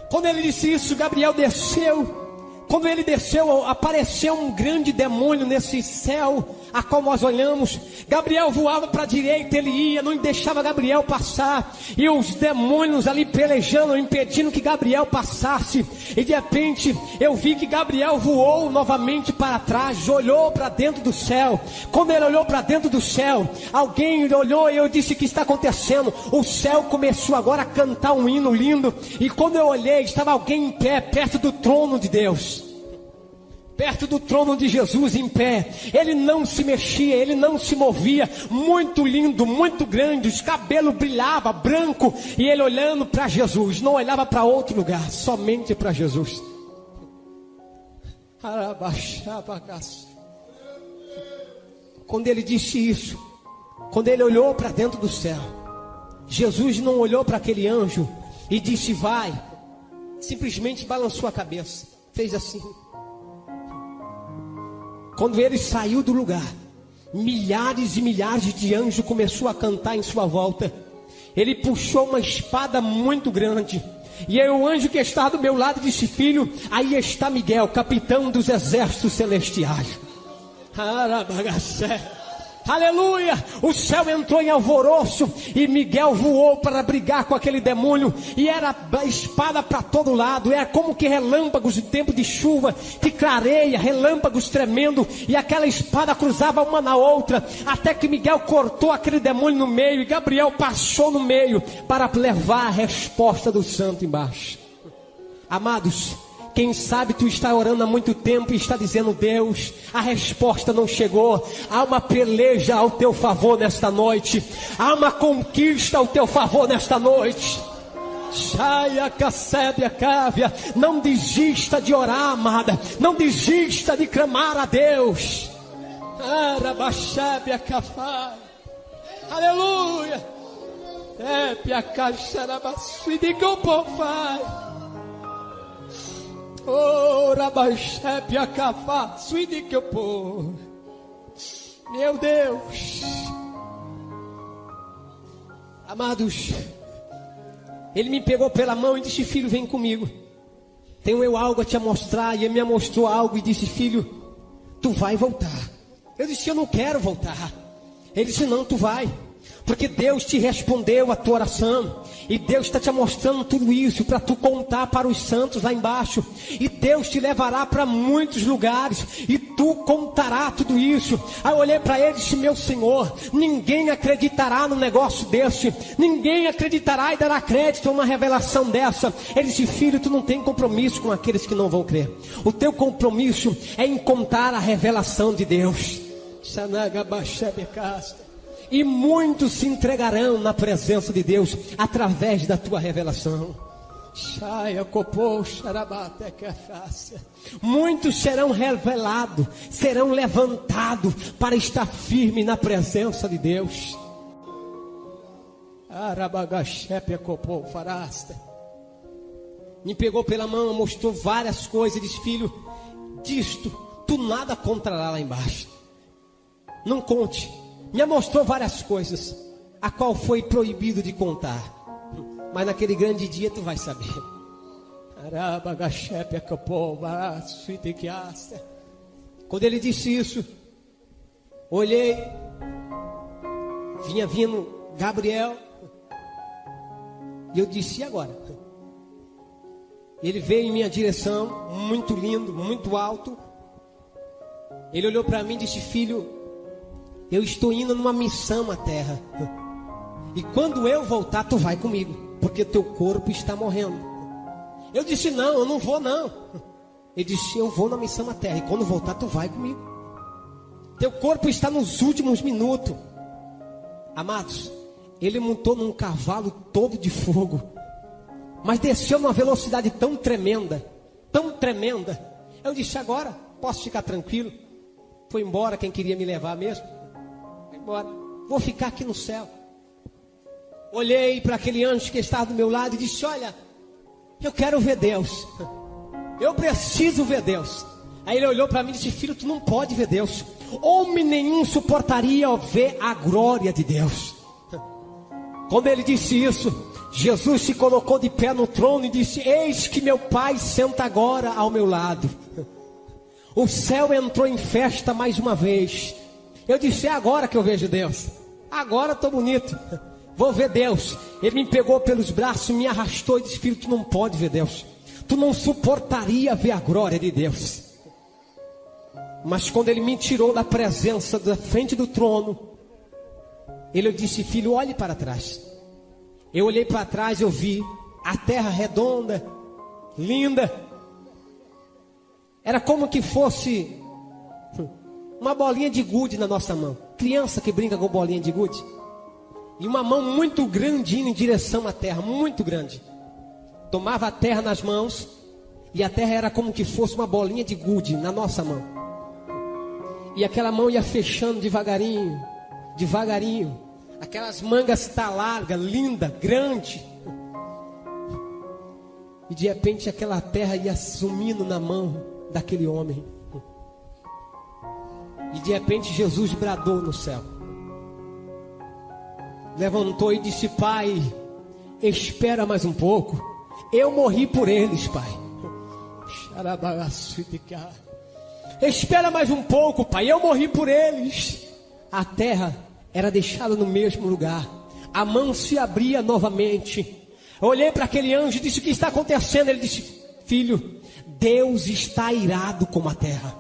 Quando ele disse isso, Gabriel desceu. Quando ele desceu, apareceu um grande demônio nesse céu a qual nós olhamos. Gabriel voava para a direita, ele ia, não deixava Gabriel passar. E os demônios ali pelejando, impedindo que Gabriel passasse. E de repente, eu vi que Gabriel voou novamente para trás, olhou para dentro do céu. Quando ele olhou para dentro do céu, alguém olhou e eu disse: o que está acontecendo? O céu começou agora a cantar um hino lindo. E quando eu olhei, estava alguém em pé, perto do trono de Deus. perto do trono de Jesus em pé. Ele não se mexia, ele não se movia. Muito lindo, muito grande, os cabelos brilhavam, branco. E ele olhando para Jesus, não olhava para outro lugar, somente para Jesus. Quando ele disse isso, quando ele olhou para dentro do céu, Jesus não olhou para aquele anjo e disse vai. Simplesmente balançou a cabeça, fez assim. Quando ele saiu do lugar, milhares e milhares de anjos começou a cantar em sua volta. Ele puxou uma espada muito grande. E aí o anjo que estava do meu lado disse: filho, aí está Miguel, capitão dos exércitos celestiais. Aleluia, o céu entrou em alvoroço e Miguel voou para brigar com aquele demônio, e era espada para todo lado, era como que relâmpagos de tempo de chuva, que clareia, relâmpagos tremendo, e aquela espada cruzava uma na outra, até que Miguel cortou aquele demônio no meio, e Gabriel passou no meio, para levar a resposta do santo embaixo. Amados, quem sabe tu está orando há muito tempo e está dizendo: Deus, a resposta não chegou. Há uma peleja ao teu favor nesta noite. Há uma conquista ao teu favor nesta noite. Não desista de orar, amada. Não desista de clamar a Deus. Aleluia. Oh, Rabaxepe Acafá, suíde que eu pôr. Meu Deus. Amados, ele me pegou pela mão e disse: filho, vem comigo. Tenho eu algo a te mostrar. E ele me mostrou algo e disse: filho, tu vai voltar. Eu disse: eu não quero voltar. Ele disse: não, tu vai. Porque Deus te respondeu a tua oração. E Deus está te mostrando tudo isso para tu contar para os santos lá embaixo. E Deus te levará para muitos lugares. E tu contará tudo isso. Aí eu olhei para ele e disse: meu Senhor, ninguém acreditará num negócio desse. Ninguém acreditará e dará crédito a uma revelação dessa. Ele disse: filho, tu não tem compromisso com aqueles que não vão crer. O teu compromisso é em contar a revelação de Deus. E muitos se entregarão na presença de Deus através da tua revelação. Muitos serão revelados, serão levantados para estar firme na presença de Deus. Me pegou pela mão, mostrou várias coisas e disse: filho, disto tu nada contará lá embaixo. Não conte. Me mostrou várias coisas, a qual foi proibido de contar. Mas naquele grande dia tu vai saber. Quando ele disse isso, olhei, vinha vindo Gabriel, e eu disse: e agora? Ele veio em minha direção, muito lindo, muito alto. Ele olhou para mim e disse: filho, eu estou indo numa missão à terra. E quando eu voltar, tu vai comigo, porque teu corpo está morrendo. Eu disse: não, eu não vou não. Ele disse: eu vou na missão à terra, e quando voltar, tu vai comigo. Teu corpo está nos últimos minutos. Amados, ele montou num cavalo todo de fogo, mas desceu numa velocidade tão tremenda, tão tremenda. Eu disse: agora posso ficar tranquilo. Foi embora quem queria me levar mesmo. Embora, vou ficar aqui no céu. Olhei para aquele anjo que estava do meu lado e disse: olha, eu quero ver Deus. Eu preciso ver Deus. Aí ele olhou para mim e disse: filho, tu não pode ver Deus. Homem nenhum suportaria ver a glória de Deus. Quando ele disse isso, Jesus se colocou de pé no trono e disse: eis que meu Pai senta agora ao meu lado. O céu entrou em festa mais uma vez. Eu disse: é agora que eu vejo Deus. Agora estou bonito. Vou ver Deus. Ele me pegou pelos braços, me arrastou e disse: filho, tu não pode ver Deus. Tu não suportaria ver a glória de Deus. Mas quando ele me tirou da presença, da frente do trono, ele disse: filho, olhe para trás. Eu olhei para trás, eu vi a terra redonda, linda. Era como que fosse uma bolinha de gude na nossa mão. Criança que brinca com bolinha de gude. E uma mão muito grande indo em direção à terra, muito grande. Tomava a terra nas mãos, e a terra era como que fosse uma bolinha de gude na nossa mão. E aquela mão ia fechando devagarinho, devagarinho. Aquelas mangas tá larga, linda, grande. E de repente aquela terra ia sumindo na mão daquele homem. E de repente Jesus bradou no céu. Levantou e disse: Pai, espera mais um pouco. Eu morri por eles, Pai. Espera mais um pouco, Pai. Eu morri por eles. A terra era deixada no mesmo lugar. A mão se abria novamente. Eu olhei para aquele anjo e disse: o que está acontecendo? Ele disse: filho, Deus está irado com a terra.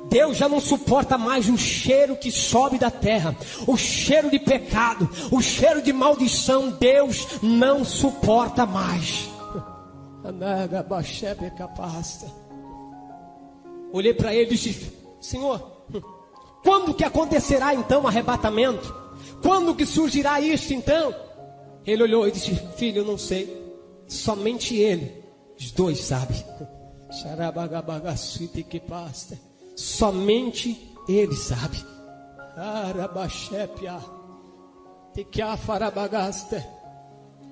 Deus já não suporta mais o cheiro que sobe da terra, o cheiro de pecado, o cheiro de maldição. Deus não suporta mais. Olhei para ele e disse: Senhor, quando que acontecerá então o arrebatamento? Quando que surgirá isso então? Ele olhou e disse: filho, eu não sei, somente ele, os dois sabem. Somente ele sabe.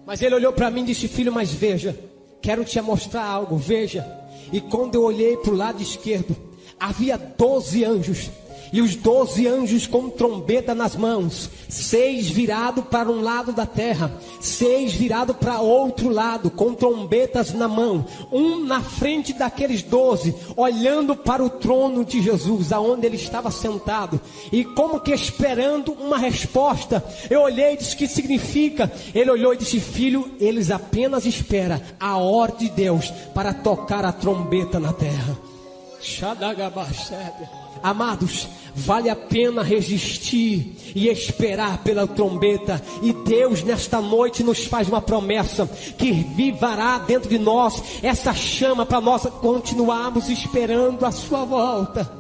Mas ele olhou para mim e disse: filho, mas veja, quero te mostrar algo, veja. E quando eu olhei para o lado esquerdo, havia 12 anjos. E os 12 anjos com trombeta nas mãos, 6 virados para um lado da terra, 6 virados para outro lado, com trombetas na mão, um na frente daqueles 12, olhando para o trono de Jesus, aonde ele estava sentado, e como que esperando uma resposta. Eu olhei e disse: que significa? Ele olhou e disse: filho, eles apenas esperam a ordem de Deus para tocar a trombeta na terra. Amados, vale a pena resistir e esperar pela trombeta. E Deus nesta noite nos faz uma promessa, que vivará dentro de nós essa chama para nós continuarmos esperando a sua volta.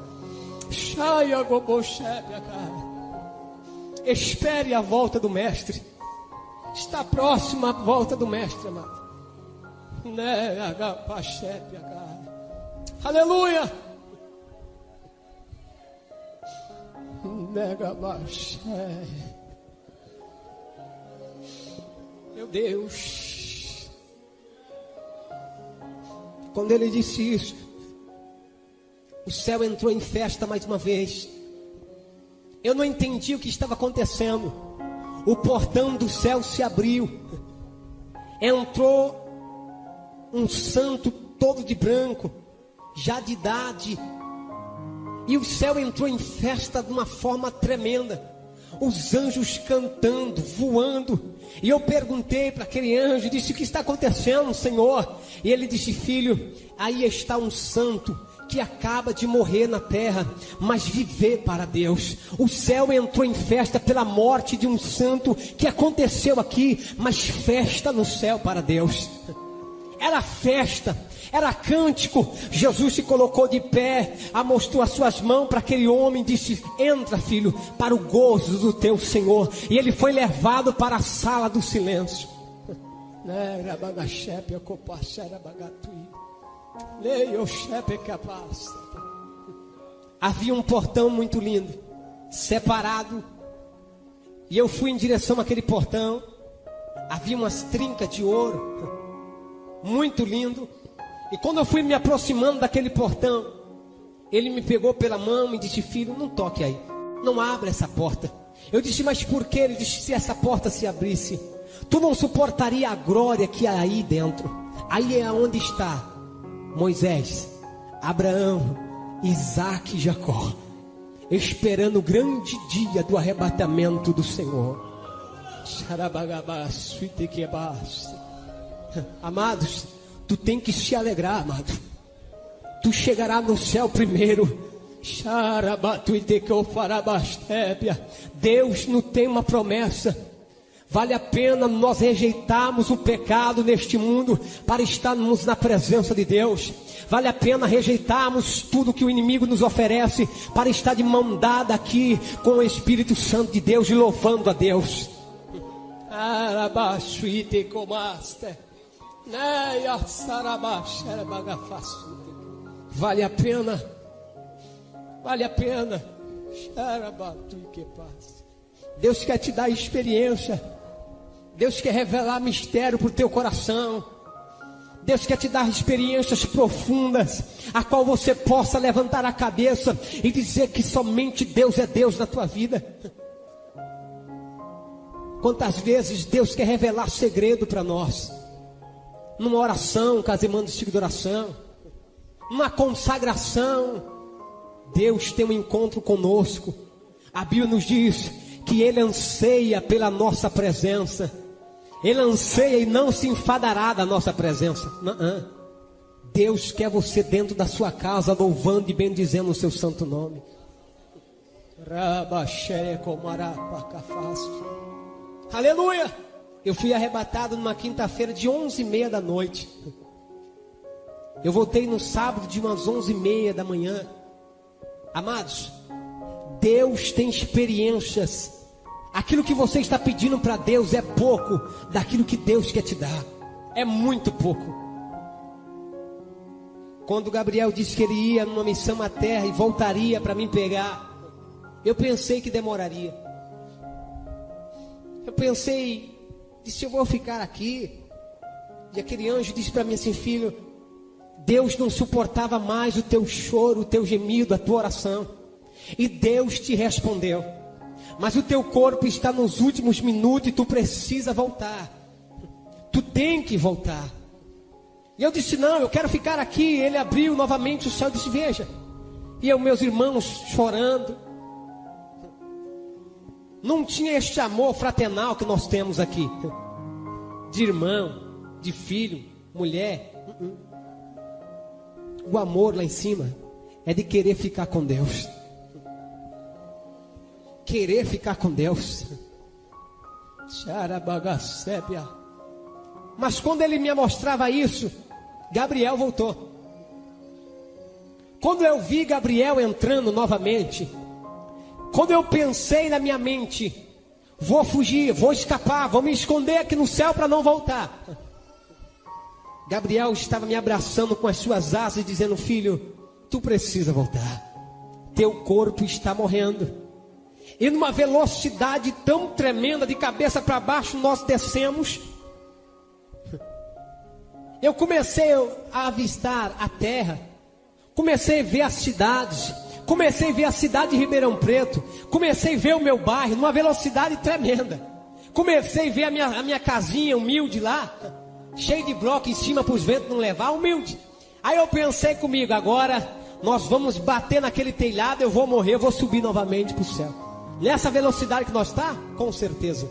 Espere a volta do mestre. Está próxima a volta do mestre, amado. Aleluia. Meu Deus. Quando ele disse isso, o céu entrou em festa mais uma vez. Eu não entendi o que estava acontecendo. O portão do céu se abriu. Entrou um santo todo de branco, já de idade. E o céu entrou em festa de uma forma tremenda. Os anjos cantando, voando. E eu perguntei para aquele anjo, disse: o que está acontecendo, Senhor? E ele disse: filho, aí está um santo que acaba de morrer na terra, mas viver para Deus. O céu entrou em festa pela morte de um santo que aconteceu aqui, mas festa no céu para Deus. Era festa, era cântico. Jesus se colocou de pé, mostrou as suas mãos para aquele homem e disse: entra, filho, para o gozo do teu Senhor. E ele foi levado para a sala do silêncio. Havia um portão muito lindo, separado, e eu fui em direção àquele portão. Havia umas trincas de ouro, muito lindo. E quando eu fui me aproximando daquele portão, ele me pegou pela mão e disse: filho, não toque aí, não abra essa porta. Eu disse: mas por quê? Ele disse: se essa porta se abrisse, tu não suportaria a glória que há aí dentro. Aí é onde está Moisés, Abraão, Isaac e Jacó, esperando o grande dia do arrebatamento do Senhor. Amados, tu tem que se alegrar, amado. Tu chegará no céu primeiro. Deus não tem uma promessa. Vale a pena nós rejeitarmos o pecado neste mundo para estarmos na presença de Deus. Vale a pena rejeitarmos tudo que o inimigo nos oferece para estar de mão dada aqui com o Espírito Santo de Deus e louvando a Deus. Vale a pena. Vale a pena. Deus quer te dar experiência. Deus quer revelar mistério para o teu coração. Deus quer te dar experiências profundas, a qual você possa levantar a cabeça e dizer que somente Deus é Deus na tua vida. Quantas vezes Deus quer revelar segredo para nós, numa oração, casamento de oração, numa consagração. Deus tem um encontro conosco. A Bíblia nos diz que Ele anseia pela nossa presença. Ele anseia e não se enfadará da nossa presença. Deus quer você dentro da sua casa, louvando e bendizendo o seu santo nome. Aleluia! Eu fui arrebatado numa quinta-feira de 11h30 da noite. Eu voltei no sábado de umas 11h30 da manhã. Amados, Deus tem experiências. Aquilo que você está pedindo para Deus é pouco daquilo que Deus quer te dar. É muito pouco. Quando Gabriel disse que ele ia numa missão à terra e voltaria para me pegar, eu pensei que demoraria. Eu pensei, disse, eu vou ficar aqui. E aquele anjo disse para mim assim: filho, Deus não suportava mais o teu choro, o teu gemido, a tua oração. E Deus te respondeu. Mas o teu corpo está nos últimos minutos e tu precisa voltar. Tu tem que voltar. E eu disse: não, eu quero ficar aqui. Ele abriu novamente o céu e disse: veja. E eu, meus irmãos chorando. Não tinha este amor fraternal que nós temos aqui, de irmão, de filho, mulher. O amor lá em cima é de querer ficar com Deus. Querer ficar com Deus. Mas quando ele me mostrava isso, Gabriel voltou. Quando eu vi Gabriel entrando novamente, quando eu pensei na minha mente: vou fugir, vou escapar, vou me esconder aqui no céu para não voltar, Gabriel estava me abraçando com as suas asas, dizendo: filho, tu precisa voltar. Teu corpo está morrendo. E numa velocidade tão tremenda, de cabeça para baixo, nós descemos. Eu comecei a avistar a terra. Comecei a ver as cidades. Comecei a ver a cidade de Ribeirão Preto. Comecei a ver o meu bairro numa velocidade tremenda. Comecei a ver a minha casinha humilde lá, cheio de bloco em cima para os ventos não levar, humilde. Aí eu pensei comigo: agora nós vamos bater naquele telhado, eu vou morrer, eu vou subir novamente para o céu. Nessa velocidade que nós está, com certeza.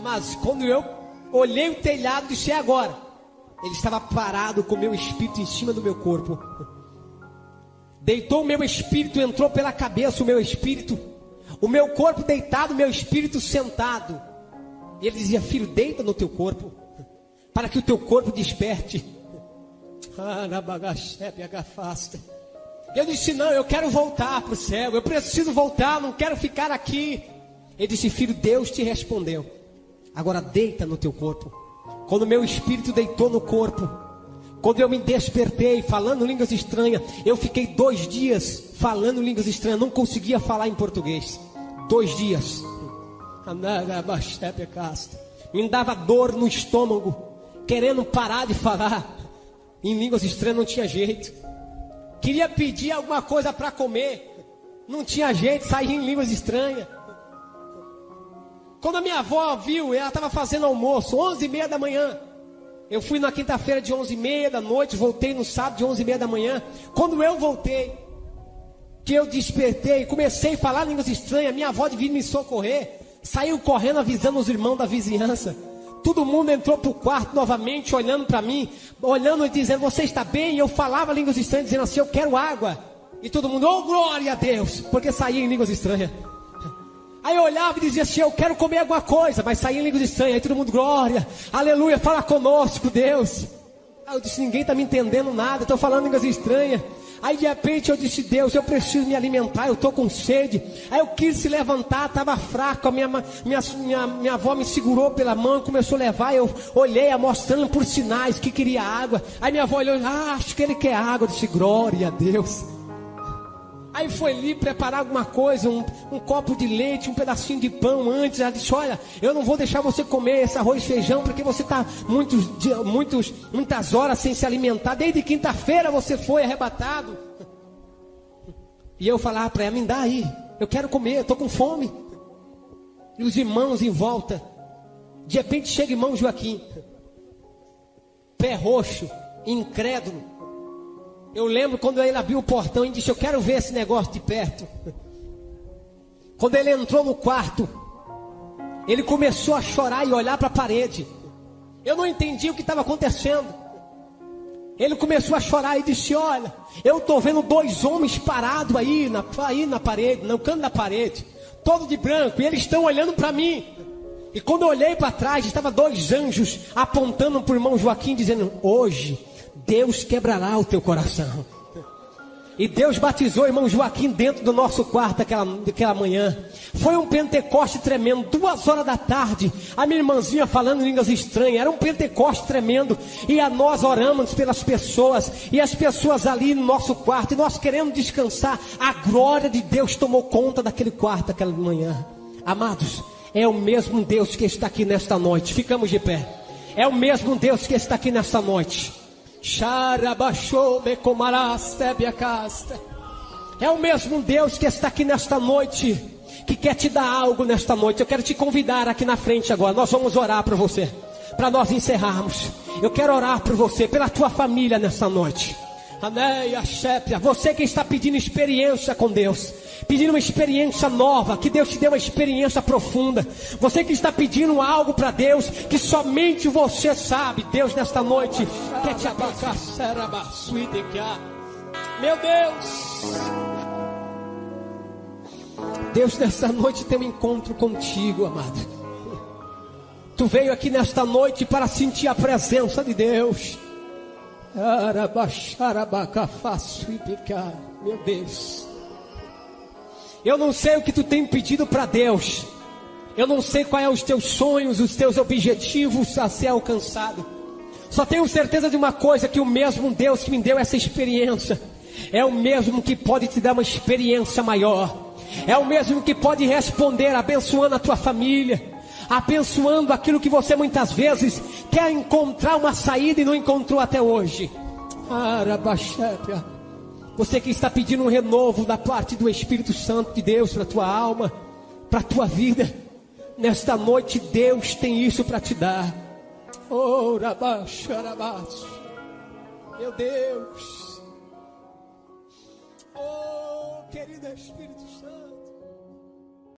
Mas quando eu olhei o telhado, disse: é agora. Ele estava parado com o meu espírito em cima do meu corpo. Deitou o meu espírito, entrou pela cabeça o meu espírito. O meu corpo deitado, o meu espírito sentado. E ele dizia: filho, deita no teu corpo, para que o teu corpo desperte. Eu disse: não, eu quero voltar para o céu. Eu preciso voltar, não quero ficar aqui. Ele disse: filho, Deus te respondeu. Agora deita no teu corpo. Quando o meu espírito deitou no corpo, quando eu me despertei falando línguas estranhas, eu fiquei 2 dias falando línguas estranhas. Não conseguia falar em português. 2 dias. Me dava dor no estômago, querendo parar de falar em línguas estranhas, não tinha jeito. Queria pedir alguma coisa para comer, não tinha jeito, saía em línguas estranhas. Quando a minha avó viu, ela estava fazendo almoço, 11h30 da manhã. Eu fui na quinta-feira de 11h30 da noite, voltei no sábado de 11h30 da manhã. Quando eu voltei, que eu despertei, comecei a falar línguas estranhas, minha avó de vir me socorrer, saiu correndo avisando os irmãos da vizinhança. Todo mundo entrou para o quarto novamente, olhando para mim, olhando e dizendo: você está bem? E eu falava línguas estranhas, dizendo assim: eu quero água. E todo mundo: oh, glória a Deus, porque saía em línguas estranhas. Aí eu olhava e dizia assim, eu quero comer alguma coisa, mas saía em línguas estranhas. Aí todo mundo, glória, aleluia, fala conosco, Deus. Aí eu disse, ninguém está me entendendo nada, estou falando línguas estranhas. Aí de repente eu disse, Deus, eu preciso me alimentar, eu estou com sede. Aí eu quis se levantar, estava fraco, minha avó me segurou pela mão, começou a levar, eu olhei, mostrando por sinais que queria água. Aí minha avó olhou, acho que ele quer água. Eu disse, glória a Deus. Aí foi ali preparar alguma coisa, um copo de leite, um pedacinho de pão antes. Ela disse, olha, eu não vou deixar você comer esse arroz e feijão, porque você está muitas horas sem se alimentar. Desde quinta-feira você foi arrebatado. E eu falava para ela, me dá aí, eu quero comer, eu estou com fome. E os irmãos em volta. De repente chega irmão Joaquim, pé roxo, incrédulo. Eu lembro quando ele abriu o portão e disse, eu quero ver esse negócio de perto. Quando ele entrou no quarto, ele começou a chorar e olhar para a parede. Eu não entendi o que estava acontecendo. Ele começou a chorar e disse, olha, eu estou vendo 2 homens parados aí na parede, no canto da parede, todo de branco, e eles estão olhando para mim. E quando eu olhei para trás, estavam 2 anjos apontando para o irmão Joaquim, dizendo, hoje Deus quebrará o teu coração. E Deus batizou o irmão Joaquim dentro do nosso quarto aquela manhã. Foi um Pentecoste tremendo, 2 horas da tarde, a minha irmãzinha falando línguas estranhas, era um Pentecoste tremendo, e nós oramos pelas pessoas, e as pessoas ali no nosso quarto, e nós querendo descansar, a glória de Deus tomou conta daquele quarto aquela manhã. Amados, é o mesmo Deus que está aqui nesta noite, ficamos de pé, é o mesmo Deus que está aqui nesta noite. É o mesmo Deus que está aqui nesta noite, que quer te dar algo nesta noite. Eu quero te convidar aqui na frente agora. Nós vamos orar para você, para nós encerrarmos. Eu quero orar por você, pela tua família nesta noite. Você que está pedindo experiência com Deus, pedindo uma experiência nova, que Deus te dê uma experiência profunda. Você que está pedindo algo para Deus, que somente você sabe. Deus nesta noite quer te abraçar. Meu Deus, Deus nesta noite tem um encontro contigo, amado. Tu veio aqui nesta noite para sentir a presença de Deus. Meu Deus, eu não sei o que tu tem pedido para Deus. Eu não sei quais são os teus sonhos, os teus objetivos a ser alcançado. Só tenho certeza de uma coisa, que o mesmo Deus que me deu essa experiência é o mesmo que pode te dar uma experiência maior. É o mesmo que pode responder abençoando a tua família, abençoando aquilo que você muitas vezes quer encontrar uma saída e não encontrou até hoje. Você que está pedindo um renovo da parte do Espírito Santo de Deus para a tua alma, para a tua vida, nesta noite Deus tem isso para te dar. Oh, meu Deus, oh, querido Espírito